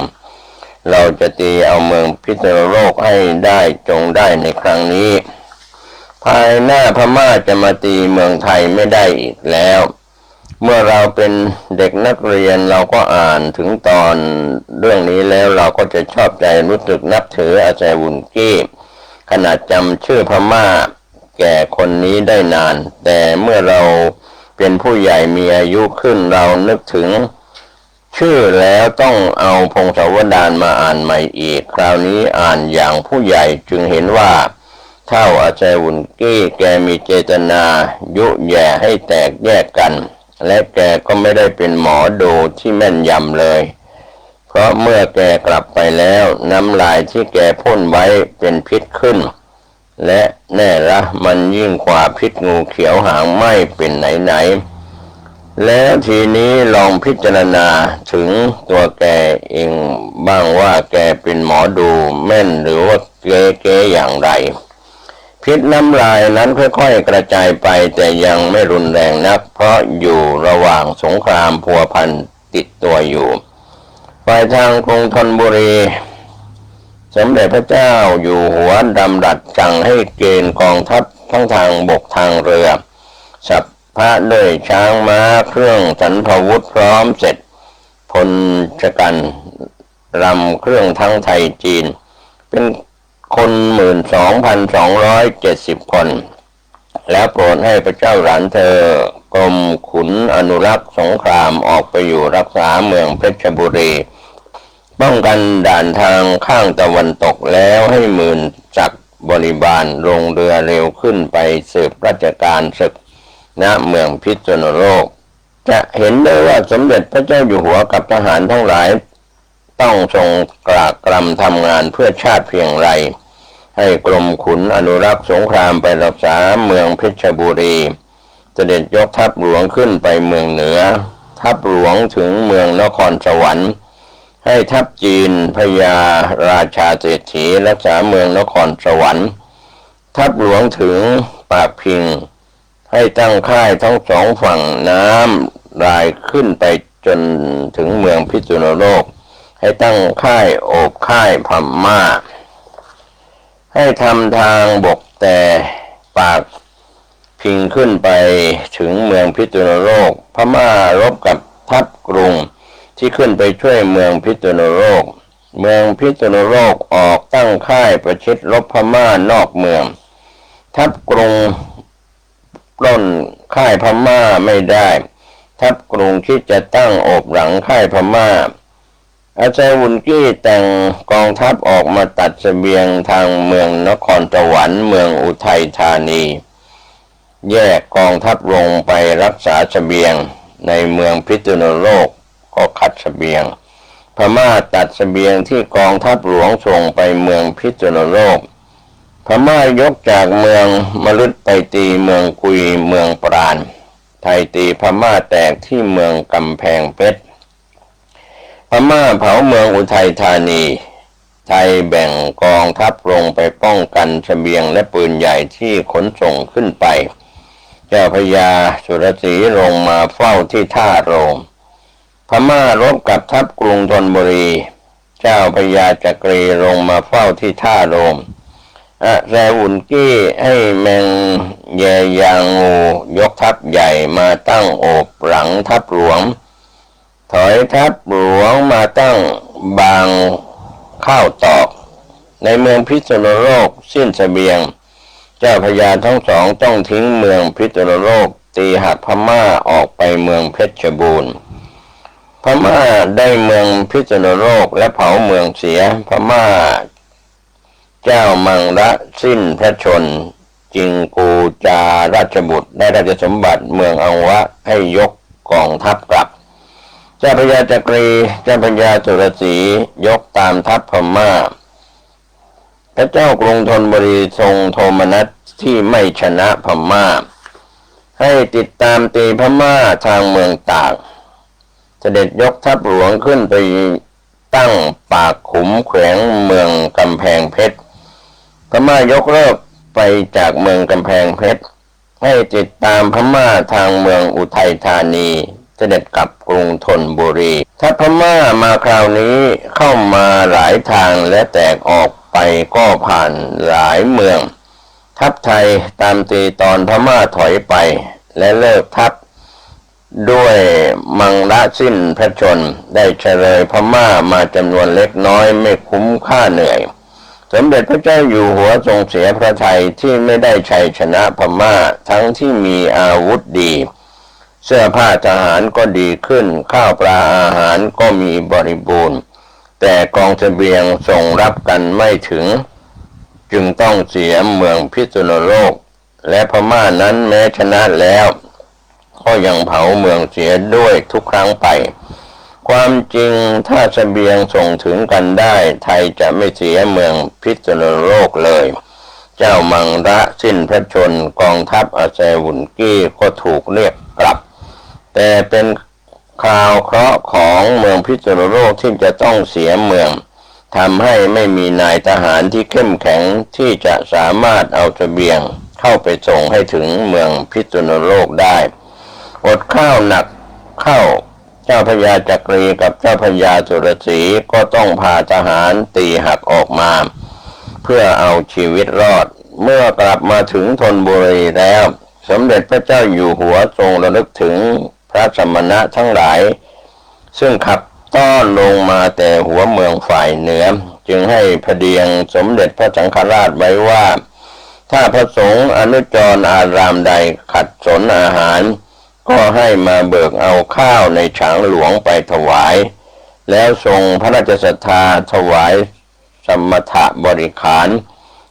เราจะตีเอาเมืองพิษณุโลกให้ได้จงได้ในครั้งนี้ภายหน้าพม่าจะมาตีเมืองไทยไม่ได้อีกแล้ว เมื่อเราเป็นเด็กนักเรียนเราก็อ่านถึงตอนเรื่องนี้แล้วเราก็จะชอบใจรู้สึกนับถืออาแจวุนกี้ขนาดจำชื่อพม่าแก่คนนี้ได้นานแต่เมื่อเราเป็นผู้ใหญ่มีอายุขึ้นเรานึกถึงชื่อแล้วต้องเอาพงศาวดารมาอ่านใหม่อีกคราวนี้อ่านอย่างผู้ใหญ่จึงเห็นว่าเท่าอาแจวุนกี้แกมีเจตนายุแย่ให้แตกแยกกันและแกก็ไม่ได้เป็นหมอดูที่แม่นยำเลยเพราะเมื่อแกกลับไปแล้วน้ำลายที่แกพ่นไว้เป็นพิษขึ้นและแน่ละมันยิ่งกว่าพิษงูเขียวหางไหม้เป็นไหนแล้วทีนี้ลองพิจารณาถึงตัวแกเองบ้างว่าแกเป็นหมอดูแม่นหรือว่าเก๋อย่างไรพิษน้ำลายนั้นค่อยๆกระจายไปแต่ยังไม่รุนแรงนักเพราะอยู่ระหว่างสงครามพัวพันติดตัวอยู่ฝ่ายทางกรุงธนบุรีสมเด็จพระเจ้าอยู่หัวดำรัสสั่งให้เกณฑ์กองทัพทั้งทางบกทางเรือสัพพะด้วยช้างม้าเครื่องสรรพาวุธพร้อมเสร็จพลชกันรำเครื่องทั้งไทยจีนเป็นคน12,270 คนแล้วโปรดให้พระเจ้าหลานเธอกรมขุนอนุรักษ์สงครามออกไปอยู่รักษาเมืองเพชรบุรีป้องกันด่านทางข้างตะวันตกแล้วให้หมื่นจักรบริบาลลงเรือเร็วขึ้นไปสืบราชการศึกณเมืองพิษณุโลกจะเห็นได้ว่าสมเด็จพระเจ้าอยู่หัวกับทหารทั้งหลายต้องทรงกรากกรำทำงานเพื่อชาติเพียงไรให้กรมขุนอนุรักษ์สงครามไปรักษาเมืองเพชรบุรีเสด็จยกทัพหลวงขึ้นไปเมืองเหนือทัพหลวงถึงเมืองนครสวรรค์ให้ทัพจีนพญาราชาเศรษฐีรักษาเมืองนครสวรรค์ทัพหลวงถึงปากพิงให้ตั้งค่ายทั้งสองฝั่งน้ำรายขึ้นไปจนถึงเมืองพิษณุโลกให้ตั้งค่ายโอบค่ายพม่าให้ทำทางบกแต่ปากพิงขึ้นไปถึงเมืองพิษณุโลกพม่ารบกับทัพกรุงที่ขึ้นไปช่วยเมืองพิษณุโลกเมืองพิษณุโลกออกตั้งค่ายประชิดรบพม่านอกเมืองทัพกรุงปล้นค่ายพม่าไม่ได้ทัพกรุงคิดจะตั้งโอบหลังค่ายพม่าอาจารย์วุนกี้แต่งกองทัพออกมาตัดเสบียงทางเมืองนครสวรรค์เมืองอุทัยธานีแยกกองทัพลงไปรักษาเสบียงในเมืองพิษณุโลกก็ขัดเสบียงพม่าตัดเสบียงที่กองทัพหลวงส่งไปเมืองพิษณุโลกพม่ายกจากเมืองมฤตไปตีเมืองกุยเมืองปราณไทยตีพม่าแตกที่เมืองกำแพงเพชรพม่าเผาเมืองอุทัยธานีไทยแบ่งกองทัพลงไปป้องกันเสบียงและปืนใหญ่ที่ขนส่งขึ้นไปเจ้าพญาสุรศรีลงมาเฝ้าที่ท่าโรงพม่ารบกับทัพกรุงธนบุรีเจ้าพญาจักรีลงมาเฝ้าที่ท่าโรงอาแจวุนกี้ให้แมงแยยางงูยกทัพใหญ่มาตั้งโอบหลังทัพหลวงถอยทัพหลวงมาตั้งบางข้าวตอกในเมืองพิษณุโลกสิ้นเสบียงเจ้าพญาทั้งสองต้องทิ้งเมืองพิษณุโลกตีหักพม่าออกไปเมืองเพชรบูรณ์พม่าได้เมืองพิษณุโลกและเผาเมืองเสียพม่าเจ้ามังระสิ้นพระชนจิงกูจาราชบุตรได้ราชสมบัติเมืองอังวะให้ยกกองทัพกลับเจ้าพญาจักรีเจ้าพญาสุรศรียกตามทัพพม่าพระเจ้ากรุงธนบุรีทรงโทมนัสที่ไม่ชนะพม่าให้ติดตามตีพม่าทางเมืองตากเสด็จยกทัพหลวงขึ้นไปตั้งปากขุมแขวงเมืองกำแพงเพชรพม่ายกเลิกไปจากเมืองกำแพงเพชรให้ติดตามพม่าทางเมืองอุทัยธานีเสด็จกลับกรุงธนบุรีทัพพม่ามาคราวนี้เข้ามาหลายทางและแตกออกไปก็ผ่านหลายเมืองทัพไทยตามตีตอนพม่าถอยไปและเลิกทัพ ด้วยมังละสิ้นพระชนได้เฉลยพม่ามาจำนวนเล็กน้อยไม่คุ้มค่าเหนื่อยสมเด็จพระเจ้าอยู่หัวทรงเสียพระทัยที่ไม่ได้ชัยชนะพม่าทั้งที่มีอาวุธดีเสื้อผ้าทหารก็ดีขึ้นข้าวปลาอาหารก็มีบริบูรณ์แต่กองเสบียงส่งรับกันไม่ถึงจึงต้องเสียเมืองพิษณุโลกและพม่านั้นแม้ชนะแล้วก็ยังเผาเมืองเสียด้วยทุกครั้งไปความจริงถ้าเสบียงส่งถึงกันได้ไทยจะไม่เสียเมืองพิษณุโลกเลยเจ้ามังระสิ้นพระชนกองทัพอาแซวุนกี้ก็ถูกเรียกกลับแต่เป็นข่าวเคราะห์ของเมืองพิษณุโลกที่จะต้องเสียเมืองทำให้ไม่มีนายทหารที่เข้มแข็งที่จะสามารถเอาเสบียงเข้าไปส่งให้ถึงเมืองพิษณุโลกได้อดข้าวหนักเข้าเจ้าพญาจักรีกับเจ้าพญาสุรศรีก็ต้องพาทหารตีหักออกมาเพื่อเอาชีวิตรอดเมื่อกลับมาถึงธนบุรีแล้วสมเด็จพระเจ้าอยู่หัวทรงระลึกถึงพระสมณะทั้งหลายซึ่งขับต้อนลงมาแต่หัวเมืองฝ่ายเหนือจึงให้พเดียงสมเด็จพระสังฆราชไว้ว่าถ้าพระสงฆ์อนุจรอารามใดขัดสนอาหารก็ให้มาเบิกเอาข้าวในฉางหลวงไปถวายแล้วทรงพระราชศรัทธาถวายสมถะบริขาร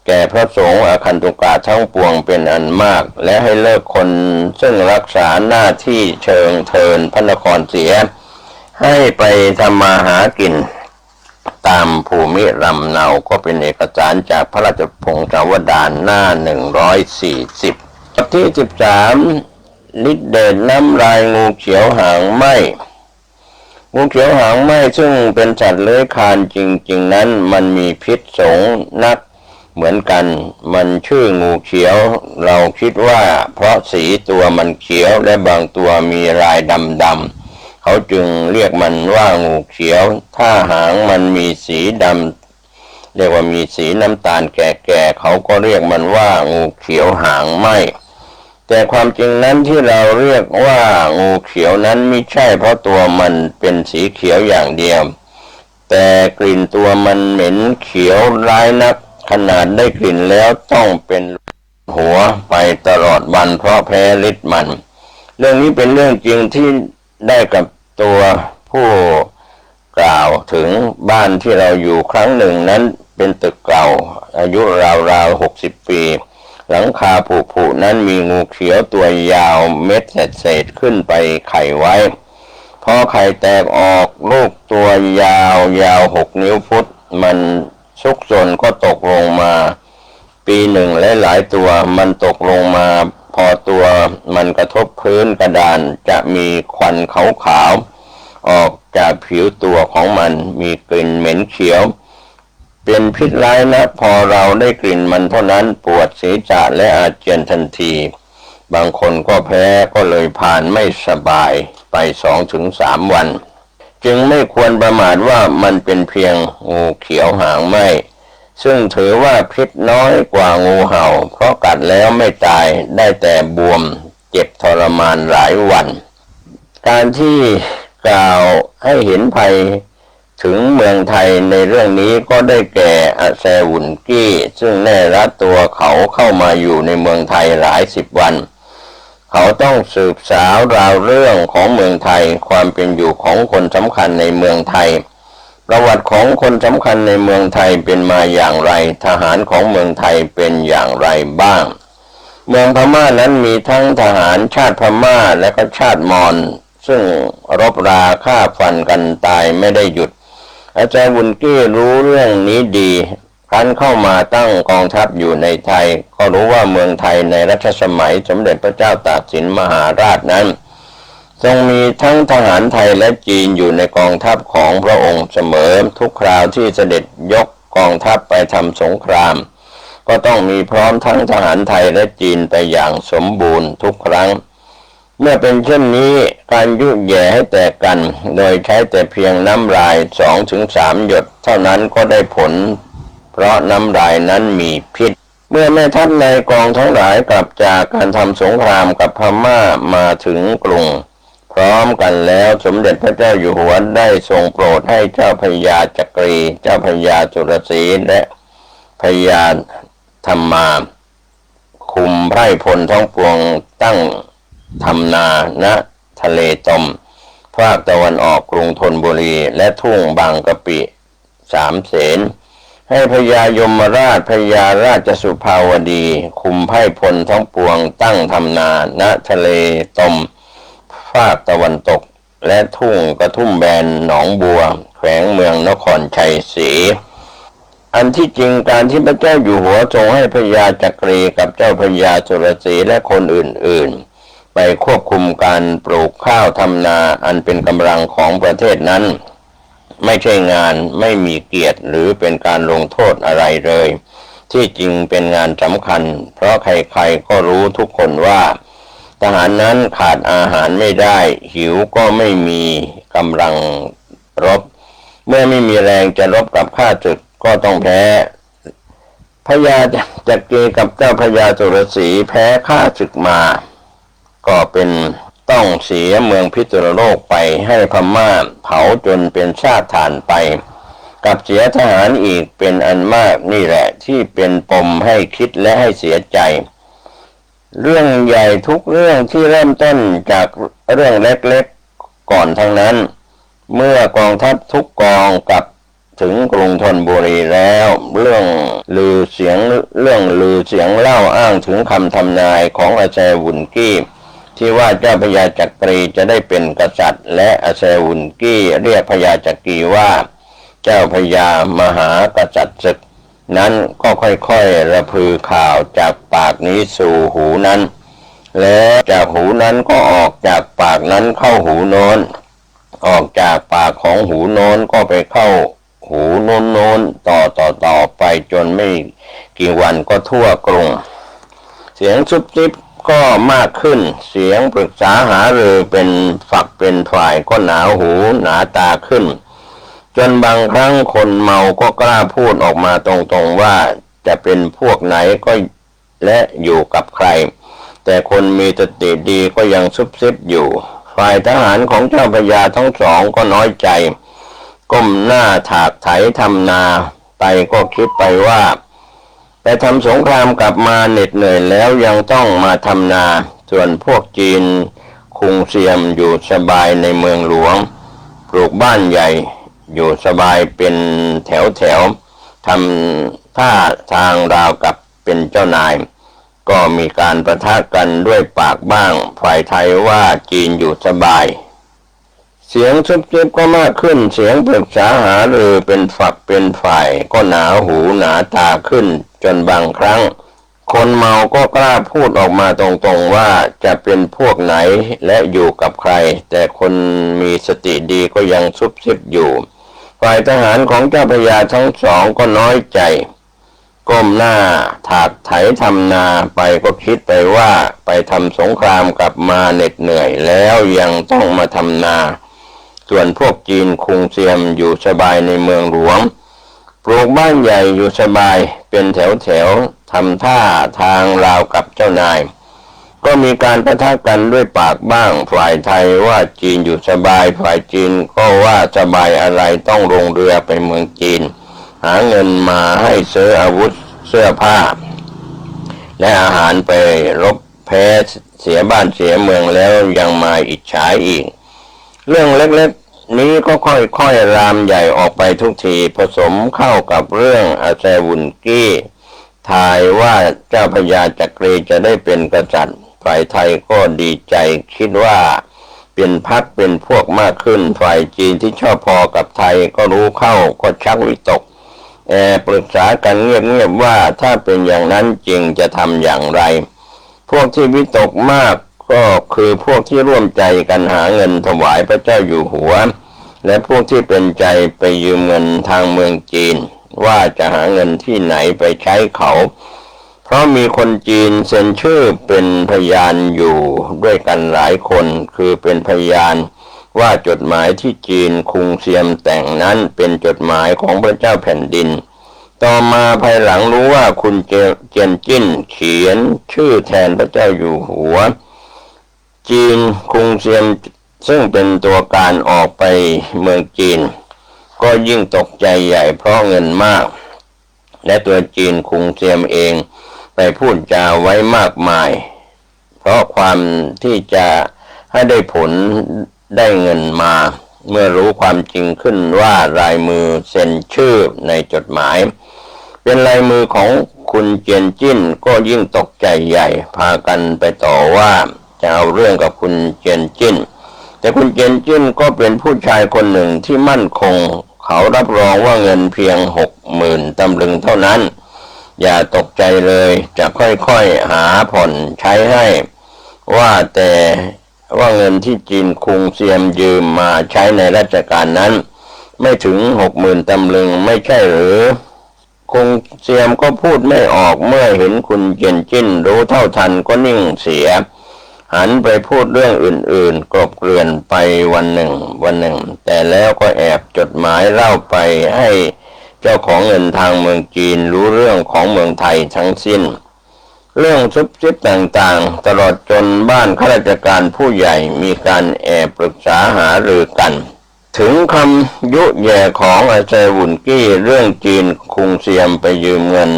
แก่พระสงฆ์อคันตุกะทั้งปวงเป็นอันมากและให้เลิกคนซึ่งรักษาหน้าที่เชิงเทินพระนครเสียให้ไปทำมาหากินตามภูมิลำเนาก็เป็นเอกสารจากพระราชพงศาวดารหน้า140บทที่13ฤทธิเดชน้ำลายงูเขียวหางไหมงูเขียวหางไหมซึ่งเป็นสัตว์เลื้อยคลานจริงๆนั้นมันมีพิษสงนักเหมือนกันมันชื่องูเขียวเราคิดว่าเพราะสีตัวมันเขียวและบางตัวมีลายดำๆเขาจึงเรียกมันว่างูเขียวถ้าหางมันมีสีดำเรียกว่ามีสีน้ำตาลแก่ๆเขาก็เรียกมันว่างูเขียวหางไหมแต่ความจริงนั้นที่เราเรียกว่างูเขียวนั้นไม่ใช่เพราะตัวมันเป็นสีเขียวอย่างเดียวแต่กลิ่นตัวมันเหม็นเขียวร้ายนักขนาดได้กลิ่นแล้วต้องเป็นหัวไปตลอดวันเพราะแพ้ฤทธิ์มันเรื่องนี้เป็นเรื่องจริงที่ได้กับตัวผู้กล่าวถึงบ้านที่เราอยู่ครั้งหนึ่งนั้นเป็นตึกเก่าอายุราวๆ60 ปีหลังคาผุๆนั้นมีงูเขียวตัวยาวเม็ดเศษขึ้นไปไข่ไว้พอไข่แตกออกลูกตัวยาว6 นิ้วฟุตมันซุกซนก็ตกลงมาปีหนึ่งและหลายตัวมันตกลงมาพอตัวมันกระทบพื้นกระดานจะมีควันขาวๆออกจากผิวตัวของมันมีกลิ่นเหม็นเขียวเป็นพิษร้ายนะพอเราได้กลิ่นมันเท่านั้นปวดศีรษะและอาเจียนทันทีบางคนก็แพ้ก็เลยผ่านไม่สบายไป2-3 วันจึงไม่ควรประมาทว่ามันเป็นเพียงงูเขียวหางไหมซึ่งถือว่าพิษน้อยกว่างูเห่าเพราะกัดแล้วไม่ตายได้แต่บวมเจ็บทรมานหลายวันการที่กล่าวให้เห็นภัยถึงเมืองไทยในเรื่องนี้ก็ได้แก่อาแซวุนกี้ซึ่งแน่รัดตัวเขาเข้ามาอยู่ในเมืองไทยหลาย10 วันเขาต้องสืบสาวราวเรื่องของเมืองไทยความเป็นอยู่ของคนสำคัญในเมืองไทยประวัติของคนสำคัญในเมืองไทยเป็นมาอย่างไรทหารของเมืองไทยเป็นอย่างไรบ้างเมืองพม่านั้นมีทั้งทหารชาติพม่าและก็ชาติมอญซึ่งรบราฆ่าฟันกันตายไม่ได้หยุดอาจารย์วุนกี้รู้เรื่องนี้ดีครั้นเข้ามาตั้งกองทัพอยู่ในไทยก็รู้ว่าเมืองไทยในรัชสมัยสมเด็จพระเจ้าตากสินมหาราชนั้นทรงมีทั้งทหารไทยและจีนอยู่ในกองทัพของพระองค์เสมอทุกคราวที่เสด็จยกกองทัพไปทำสงครามก็ต้องมีพร้อมทั้งทหารไทยและจีนไปอย่างสมบูรณ์ทุกครั้งเมื่อเป็นเช่นนี้การยุแย่ให้แตกกันโดยใช้แต่เพียงน้ำลาย2-3 หยดเท่านั้นก็ได้ผลเพราะน้ำลายนั้นมีพิษเมื่อแม่ทัพในกองทั้งหลายกลับจากการทำสงครามกับพม่ามาถึงกรุงพ ร้อมกันแล้วสมเด็จพระเจ้าอยู่หัวได้ทรงโปรดให้เจ้าพญาจักรีเจ้าพญาสุรศรีและพญาธรรมาคุมไพร่พลทั้งปวงตั้งทำนาณทะเลตมภาคตะวันออกกรุงธนบุรีและทุ่งบางกะปิสามเสนให้พญายมราชพญาราชสุภาวดีคุมไพร่พลทั้งปวงตั้งทำนาณทะเลตมภาคตะวันตกและทุ่งกระทุ่มแบนหนองบัวแขวงเมืองนครชัยศรีอันที่จริงการที่พระเจ้าอยู่หัวทรงให้พญาจักรีกับเจ้าพญาสุรศรีและคนอื่นๆไปควบคุมการปลูกข้าวทำนาอันเป็นกำลังของประเทศนั้นไม่ใช่งานไม่มีเกียรติหรือเป็นการลงโทษอะไรเลยที่จริงเป็นงานสำคัญเพราะใครๆก็รู้ทุกคนว่าทหารนั้นขาดอาหารไม่ได้หิวก็ไม่มีกำลังรบเมื่อไม่มีแรงจะรบกับข้าศึกก็ต้องแพ้พญาจักรีกับเจ้าพญาสุรศรีแพ้ข้าศึกมาก็เป็นต้องเสียเมืองพิษณุโลกไปให้พม่าเผาจนเป็นชาติฐานไปกับเสียทหารอีกเป็นอันมากนี่แหละที่เป็นปมให้คิดและให้เสียใจเรื่องใหญ่ทุกเรื่องที่เริ่มต้นจากเรื่องเล็กๆก่อนทั้งนั้นเมื่อกองทัพทุกกองกลับถึงกรุงธนบุรีแล้วเรื่องลือเสียงเล่าอ้างถึงคำทำนายของอาแซวุนกี้ที่ว่าเจ้าพญาจักรีจะได้เป็นกษัตริย์และอาแซวุนกี้เรียกพญาจักรีว่าเจ้าพญามหากษัตริย์ศึกนั้นก็ค่อยๆระพือข่าวจากปากนี้สู่หูนั้นและจากหูนั้นก็ออกจากปากนั้นเข้าหูโน้นออกจากปากของหูโน้นก็ไปเข้าหูโน้นต่อไปจนไม่กี่วันก็ทั่วกรุงเสียงซุบซิบก็มากขึ้นเสียงปรึกษาหารือเป็นฝักเป็นฝ่ายก็หนาหูหนาตาขึ้นจนบางครั้งคนเมาก็กล้าพูดออกมาตรงๆว่าจะเป็นพวกไหนก็และอยู่กับใครแต่คนมีสติดีก็ยังซุบซิบอยู่ฝ่ายทหารของเจ้าพญาทั้งสองก็น้อยใจก้มหน้าถากไถทำนาไปก็คิดไปว่าไปทำสงครามกลับมาเหน็ดเหนื่อยแล้วยังต้องมาทำนาส่วนพวกจีนคุงเสียมอยู่สบายในเมืองหลวงปลูกบ้านใหญ่อยู่สบายเป็นแถวทำท่าทางราวกับเป็นเจ้านายก็มีการประทะกันด้วยปากบ้างฝ่ายไทยว่าจีนอยู่สบายเสียงซุบซิบก็มากขึ้นเสียงปรึกษาหารือเป็นฝักเป็นฝ่ายก็หนาหูหนาตาขึ้นจนบางครั้งคนเมาก็กล้าพูดออกมาตรงๆว่าจะเป็นพวกไหนและอยู่กับใครแต่คนมีสติดีก็ยังซุบซิบอยู่ฝ่ายทหารของเจ้าพญาทั้งสองก็น้อยใจก้มหน้าถากไถทำนาไปก็คิดไปว่าไปทำสงครามกลับมาเหน็ดเหนื่อยแล้วยังต้องมาทำนาส่วนพวกจีนคุงเสียมอยู่สบายในเมืองหลวงปลูกบ้านใหญ่อยู่สบายเป็นแถวทำท่าทางราวกับเจ้านายก็มีการประทะกันด้วยปากบ้างฝ่ายไทยว่าจีนอยู่สบายฝ่ายจีนก็ว่าสบายอะไรต้องลงเรือไปเมืองจีนหาเงินมาให้ซื้ออาวุธเสื้อผ้าและอาหารไปรบแพ้เสียบ้านเสียเมืองแล้วยังมาอิจฉาอีกเรื่องเล็กๆนี้ก็ค่อยๆรามใหญ่ออกไปทุกทีผสมเข้ากับเรื่องอาแซวุนกี้ทายว่าเจ้าพญาจักรีจะได้เป็นกษัตริย์ฝ่ายไทยก็ดีใจคิดว่าเป็นพรรคเป็นพวกมากขึ้นฝ่ายจีนที่ชอบพอกับไทยก็รู้เข้าก็ชักวิตกปรึกษากันเงียบๆว่าถ้าเป็นอย่างนั้นจริงจะทำอย่างไรพวกที่วิตกมากก็คือพวกที่ร่วมใจกันหาเงินถวายพระเจ้าอยู่หัวและพวกที่เป็นใจไปยืมเงินทางเมืองจีนว่าจะหาเงินที่ไหนไปใช้เขาเพราะมีคนจีนเซ็นชื่อเป็นพยานอยู่ด้วยกันหลายคนคือเป็นพยานว่าจดหมายที่จีนคุงเซียมแต่งนั้นเป็นจดหมายของพระเจ้าแผ่นดินต่อมาภายหลังรู้ว่าคุณเจียนจิ้นเขียนชื่อแทนพระเจ้าอยู่หัวจีนคุงเซียม ซึ่งเป็นตัวการออกไปเมืองจีนก็ยิ่งตกใจใหญ่เพราะเงินมากและตัวจีนคุงเซียมเองไปพูดจาไว้มากมายเพราะความที่จะให้ได้ผลได้เงินมาเมื่อรู้ความจริงขึ้นว่าลายมือเซ็นชื่อในจดหมายเป็นลายมือของคุณเจียนจิ้นก็ยิ่งตกใจใหญ่พากันไปต่อว่าจะเอาเรื่องกับคุณเจียนจิ้นแต่คุณเจียนจิ้นก็เป็นผู้ชายคนหนึ่งที่มั่นคงเขารับรองว่าเงินเพียง60,000 ตำลึงเท่านั้นอย่าตกใจเลยจะค่อยๆหาผ่อนใช้ให้ว่าแต่ว่าเงินที่จีนคุงเซียมยืมมาใช้ในราชการนั้นไม่ถึง60,000 ตำลึงไม่ใช่หรือคุงเซียมก็พูดไม่ออกเมื่อเห็นคุณเจียนจิ้นรู้เท่าทันก็นิ่งเสียหันไปพูดเรื่องอื่นๆกลบเกลื่อนไปวันหนึ่งแต่แล้วก็แอบจดหมายเล่าไปให้เจ้าของเงินทางเมืองจีนรู้เรื่องของเมืองไทยทั้งสิ้นเรื่องซุบซิบต่างๆตลอดจนบ้านข้าราชการผู้ใหญ่มีการแอบปรึกษาหารือกันถึงคำยุแย่ของอาเซวุนกี้เรื่องจีนคุงเซียมไปยืมเงิน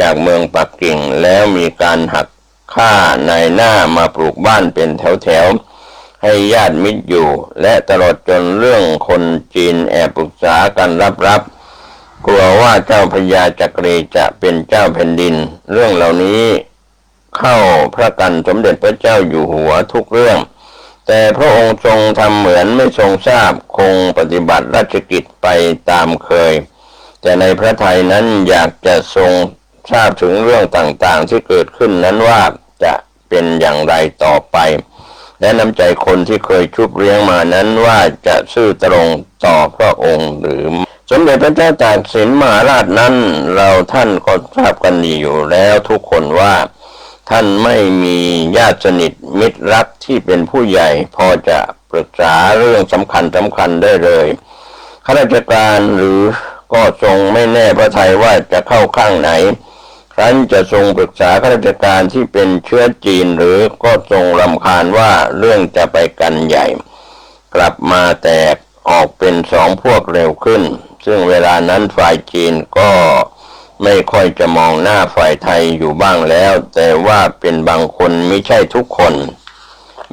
จากเมืองปักกิ่งแล้วมีการหักค่านายหน้ามาปลูกบ้านเป็นแถวๆให้ญาติมิตรอยู่และตลอดจนเรื่องคนจีนแอบปรึกษากันลับๆกลัวว่าเจ้าพญาจักรีจะเป็นเจ้าแผ่นดินเรื่องเหล่านี้เข้าพระกันสมเด็จพระเจ้าอยู่หัวทุกเรื่องแต่พระองค์ทรงทำเหมือนไม่ทรงทราบคงปฏิบัติราชกิจไปตามเคยแต่ในพระทัยนั้นอยากจะทรงทราบถึงเรื่องต่างๆที่เกิดขึ้นนั้นว่าจะเป็นอย่างไรต่อไปและน้ำใจคนที่เคยชุบเลี้ยงมานั้นว่าจะซื่อตรงต่อพระองค์หรือสมเด็จพระเจ้าตากสินมหาราชนั้นเราท่านก็ทราบกันดีอยู่แล้วทุกคนว่าท่านไม่มีญาติสนิทมิตรรักที่เป็นผู้ใหญ่พอจะปรึกษาเรื่องสำคัญได้เลยข้าราชการหรือก็ทรงไม่แน่พระทัยว่าจะเข้าข้างไหนครั้นจะทรงปรึกษาข้าราชการที่เป็นเชื้อจีนหรือก็ทรงรำคาญว่าเรื่องจะไปกันใหญ่กลับมาแตกออกเป็นสองพวกเร็วขึ้นซึ่งเวลานั้นฝ่ายจีนก็ไม่ค่อยจะมองหน้าฝ่ายไทยอยู่บ้างแล้วแต่ว่าเป็นบางคนไม่ใช่ทุกคน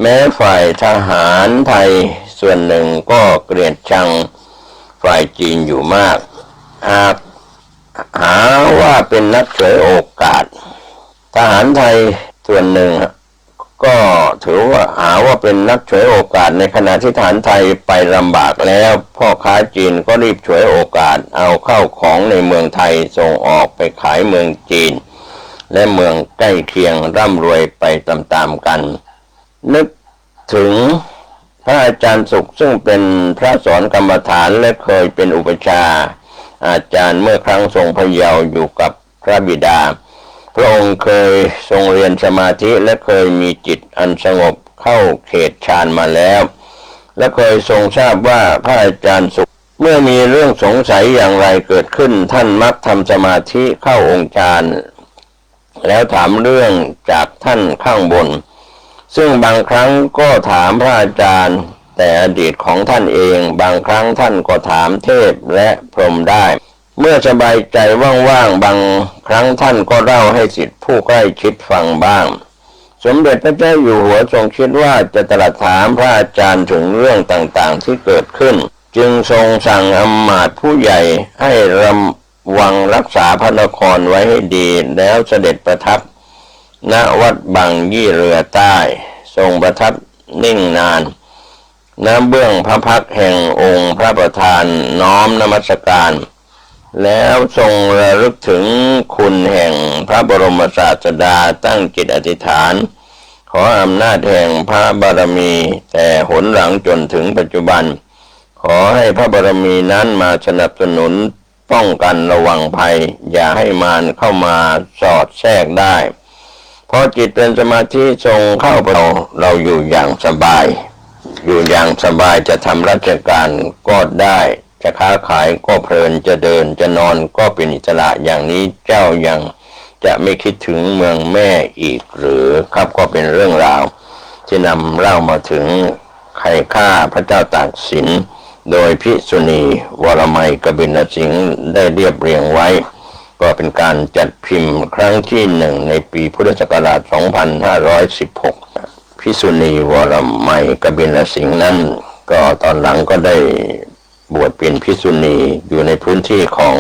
แม้ฝ่ายทหารไทยส่วนหนึ่งก็เกลียดชังฝ่ายจีนอยู่มากหาว่าเป็นนักฉวยโอกาสทหารไทยส่วนหนึ่งก็ถือว่าหาว่าเป็นนักฉวยโอกาสในขณะที่ทหารไทยไปลำบากแล้วพ่อค้าจีนก็รีบฉวยโอกาสเอาเข้าของในเมืองไทยส่งออกไปขายเมืองจีนและเมืองใกล้เคียงร่ำรวยไปตามๆกันนึกถึงพระอาจารย์สุขซึ่งเป็นพระสอนกรรมฐานและเคยเป็นอุปชาอาจารย์เมื่อครั้งทรงพระเยาว์อยู่กับพระบิดาพระองค์เคยทรงเรียนสมาธิและเคยมีจิตอันสงบเข้าเขตฌานมาแล้วและเคยทรงทราบว่าพระอาจารย์สุขเมื่อมีเรื่องสงสัยอย่างไรเกิดขึ้นท่านมักทำสมาธิเข้าองค์ฌานแล้วถามเรื่องจากท่านข้างบนซึ่งบางครั้งก็ถามพระอาจารย์แต่อดีตของท่านเองบางครั้งท่านก็ถามเทพและพรหมได้เมื่อสบายใจว่างๆบางครั้งท่านก็เล่าให้ศิษย์ผู้ใกล้ชิดฟังบ้างสมเด็จพระเจ้าอยู่หัวทรงคิดว่าจะตรัสถามพระอาจารย์ถึงเรื่องต่างๆที่เกิดขึ้นจึงทรงสั่งอำมาตย์ผู้ใหญ่ให้ระวังรักษาพระนครไว้ให้ดีแล้วเสด็จประทับณวัดบางยี่เรือใต้ทรงประทับนิ่งนานณเบื้องพระพักตร์แห่งองค์พระประธานน้อมนมัสการแล้วทรงระลึกถึงคุณแห่งพระบรมศาสดาตั้งจิตอธิษฐานขออำนาจแห่งพระบารมีแต่หนหลังจนถึงปัจจุบันขอให้พระบารมีนั้นมาสนับสนุนป้องกันระวังภัยอย่าให้มารเข้ามาสอดแทรกได้พอจิตเป็นสมาธิทรงเข้าไปเราอยู่อย่างสบายจะทำราชการก็ได้จะค้าขายก็เพลินจะเดินจะนอนก็เป็นอิสระอย่างนี้เจ้ายังจะไม่คิดถึงเมืองแม่อีกหรือครับก็เป็นเรื่องราวที่นำเล่ามาถึง ใครฆ่าพระเจ้าตากสินโดยภิกษุณีวรมัยกบิลสิงห์ได้เรียบเรียงไว้ก็เป็นการจัดพิมพ์ครั้งที่หนึ่งในปีพุทธศักราช 2516 ภิกษุณีวรมัยกบิลสิงห์นั้นก็ตอนหลังก็ได้บวชเป็นภิกษุณีอยู่ในพื้นที่ของ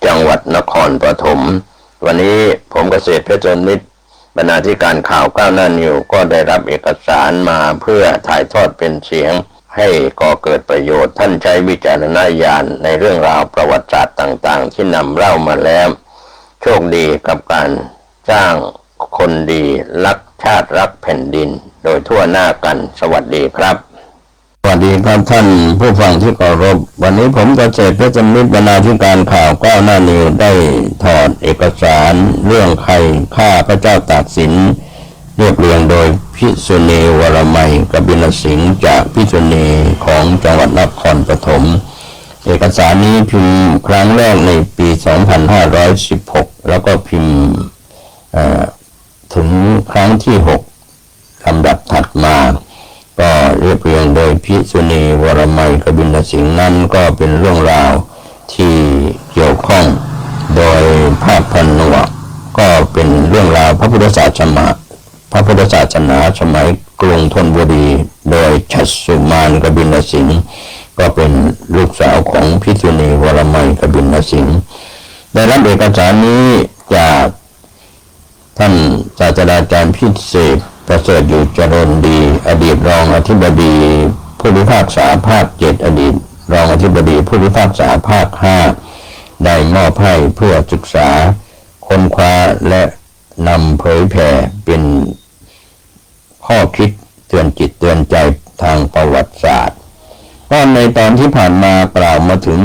จังหวัดนครปฐมวันนี้ผมเกษตรเพชรมิตรบรรณาธิการข่าวก้าวหน้านิวก็ได้รับเอกสารมาเพื่อถ่ายทอดเป็นเสียงให้ก่อเกิดประโยชน์ท่านใช้วิจารณญาณในเรื่องราวประวัติศาสตร์ต่างๆที่นำเล่ามาแล้วโชคดีกับการจ้างคนดีรักชาติรักแผ่นดินโดยทั่วหน้ากันสวัสดีครับสวัสดีครับท่านผู้ฟังที่เคารพวันนี้ผมเกษตรเพชรมิตรบรรณาธิการข่าวก้าวหน้านิวได้ถอดเอกสารเรื่องใครฆ่าพระเจ้าตากสินเรียบเรียงโดยภิกษุณีวรมัยกบิลสิงห์จากภิกษุณีของจังหวัดนครปฐมเอกสารนี้พิมพ์ครั้งแรกในปี 2516 แล้วก็พิมพ์ถึงครั้งที่ 6 ลำดับถัดมาก็เรียบเรียงโดยภิกษุณีวรมัยกบิลสิงห์นั้นก็เป็นเรื่องราวที่เกี่ยวข้องโดยภาคผนวกก็เป็นเรื่องราวพระพุทธศาสนาสมัยกรุงธนบุรีโดยชัชสุมานกบิลสิงห์ก็เป็นลูกสาวของภิกษุณีวรมัยกบิลสิงห์ได้รับเอกสารนี้จากท่านศาสตราจารย์พิเศษประเสริฐอยู่เจริญดีอดีตรองอธิบดีผู้พิพากษาภาค 7อดีตรองอธิบดีผู้พิพากษาภาค 5ได้มอบให้เพื่อศึกษาค้นคว้าและนำเผยแผ่เป็นข้อคิดเตือนจิตเตือนใจทางประวัติศาสตร์ก็ในตอนที่ผ่านมากล่าวมาถึง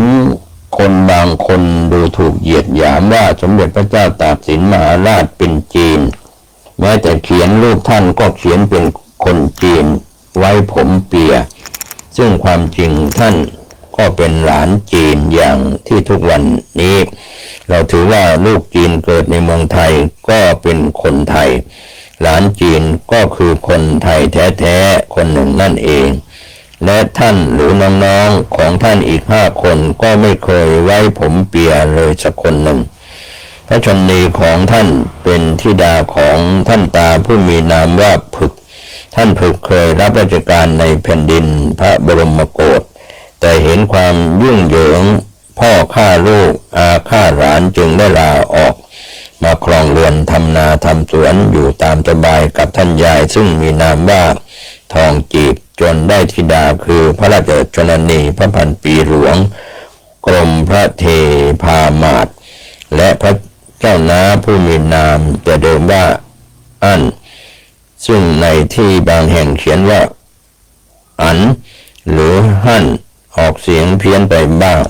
คนบางคนดูถูกเหยียดหยามว่าสมเด็จพระเจ้าตากสินมหาราชเป็นจีนแม้แต่เขียนรูปท่านก็เขียนเป็นคนจีนไว้ผมเปียซึ่งความจริงท่านก็เป็นหลานจีนอย่างที่ทุกวันนี้เราถือว่าลูกจีนเกิดในเมืองไทยก็เป็นคนไทยหลานจีนก็คือคนไทยแท้ๆคนหนึ่งนั่นเองและท่านหรือน้องๆของท่านอีก5 คนก็ไม่เคยไว้ผมเปียเลยสักคนหนึ่งพระชนนีของท่านเป็นธิดาของท่านตาผู้มีนามว่าผึกท่านผึกเคยรับราชการในแผ่นดินพระบรมโกศแต่เห็นความยุ่งเหยิงพ่อฆ่าลูกอาฆ่าหลานจึงได้ลาออกมาครองเรือนทำนาทำสวนอยู่ตามสบายกับท่านยายซึ่งมีนามว่าทองจีบจนได้ธิดาคือพระราชชนนีพระพันปีหลวงกรมพระเทพามาศและพระเจ้าน้าผู้มีนามแต่เดิมว่าอั้นซึ่งในที่บางแห่งเขียนว่าอันหรือหั่นออกเสียงเพี้ยนไปบ้าง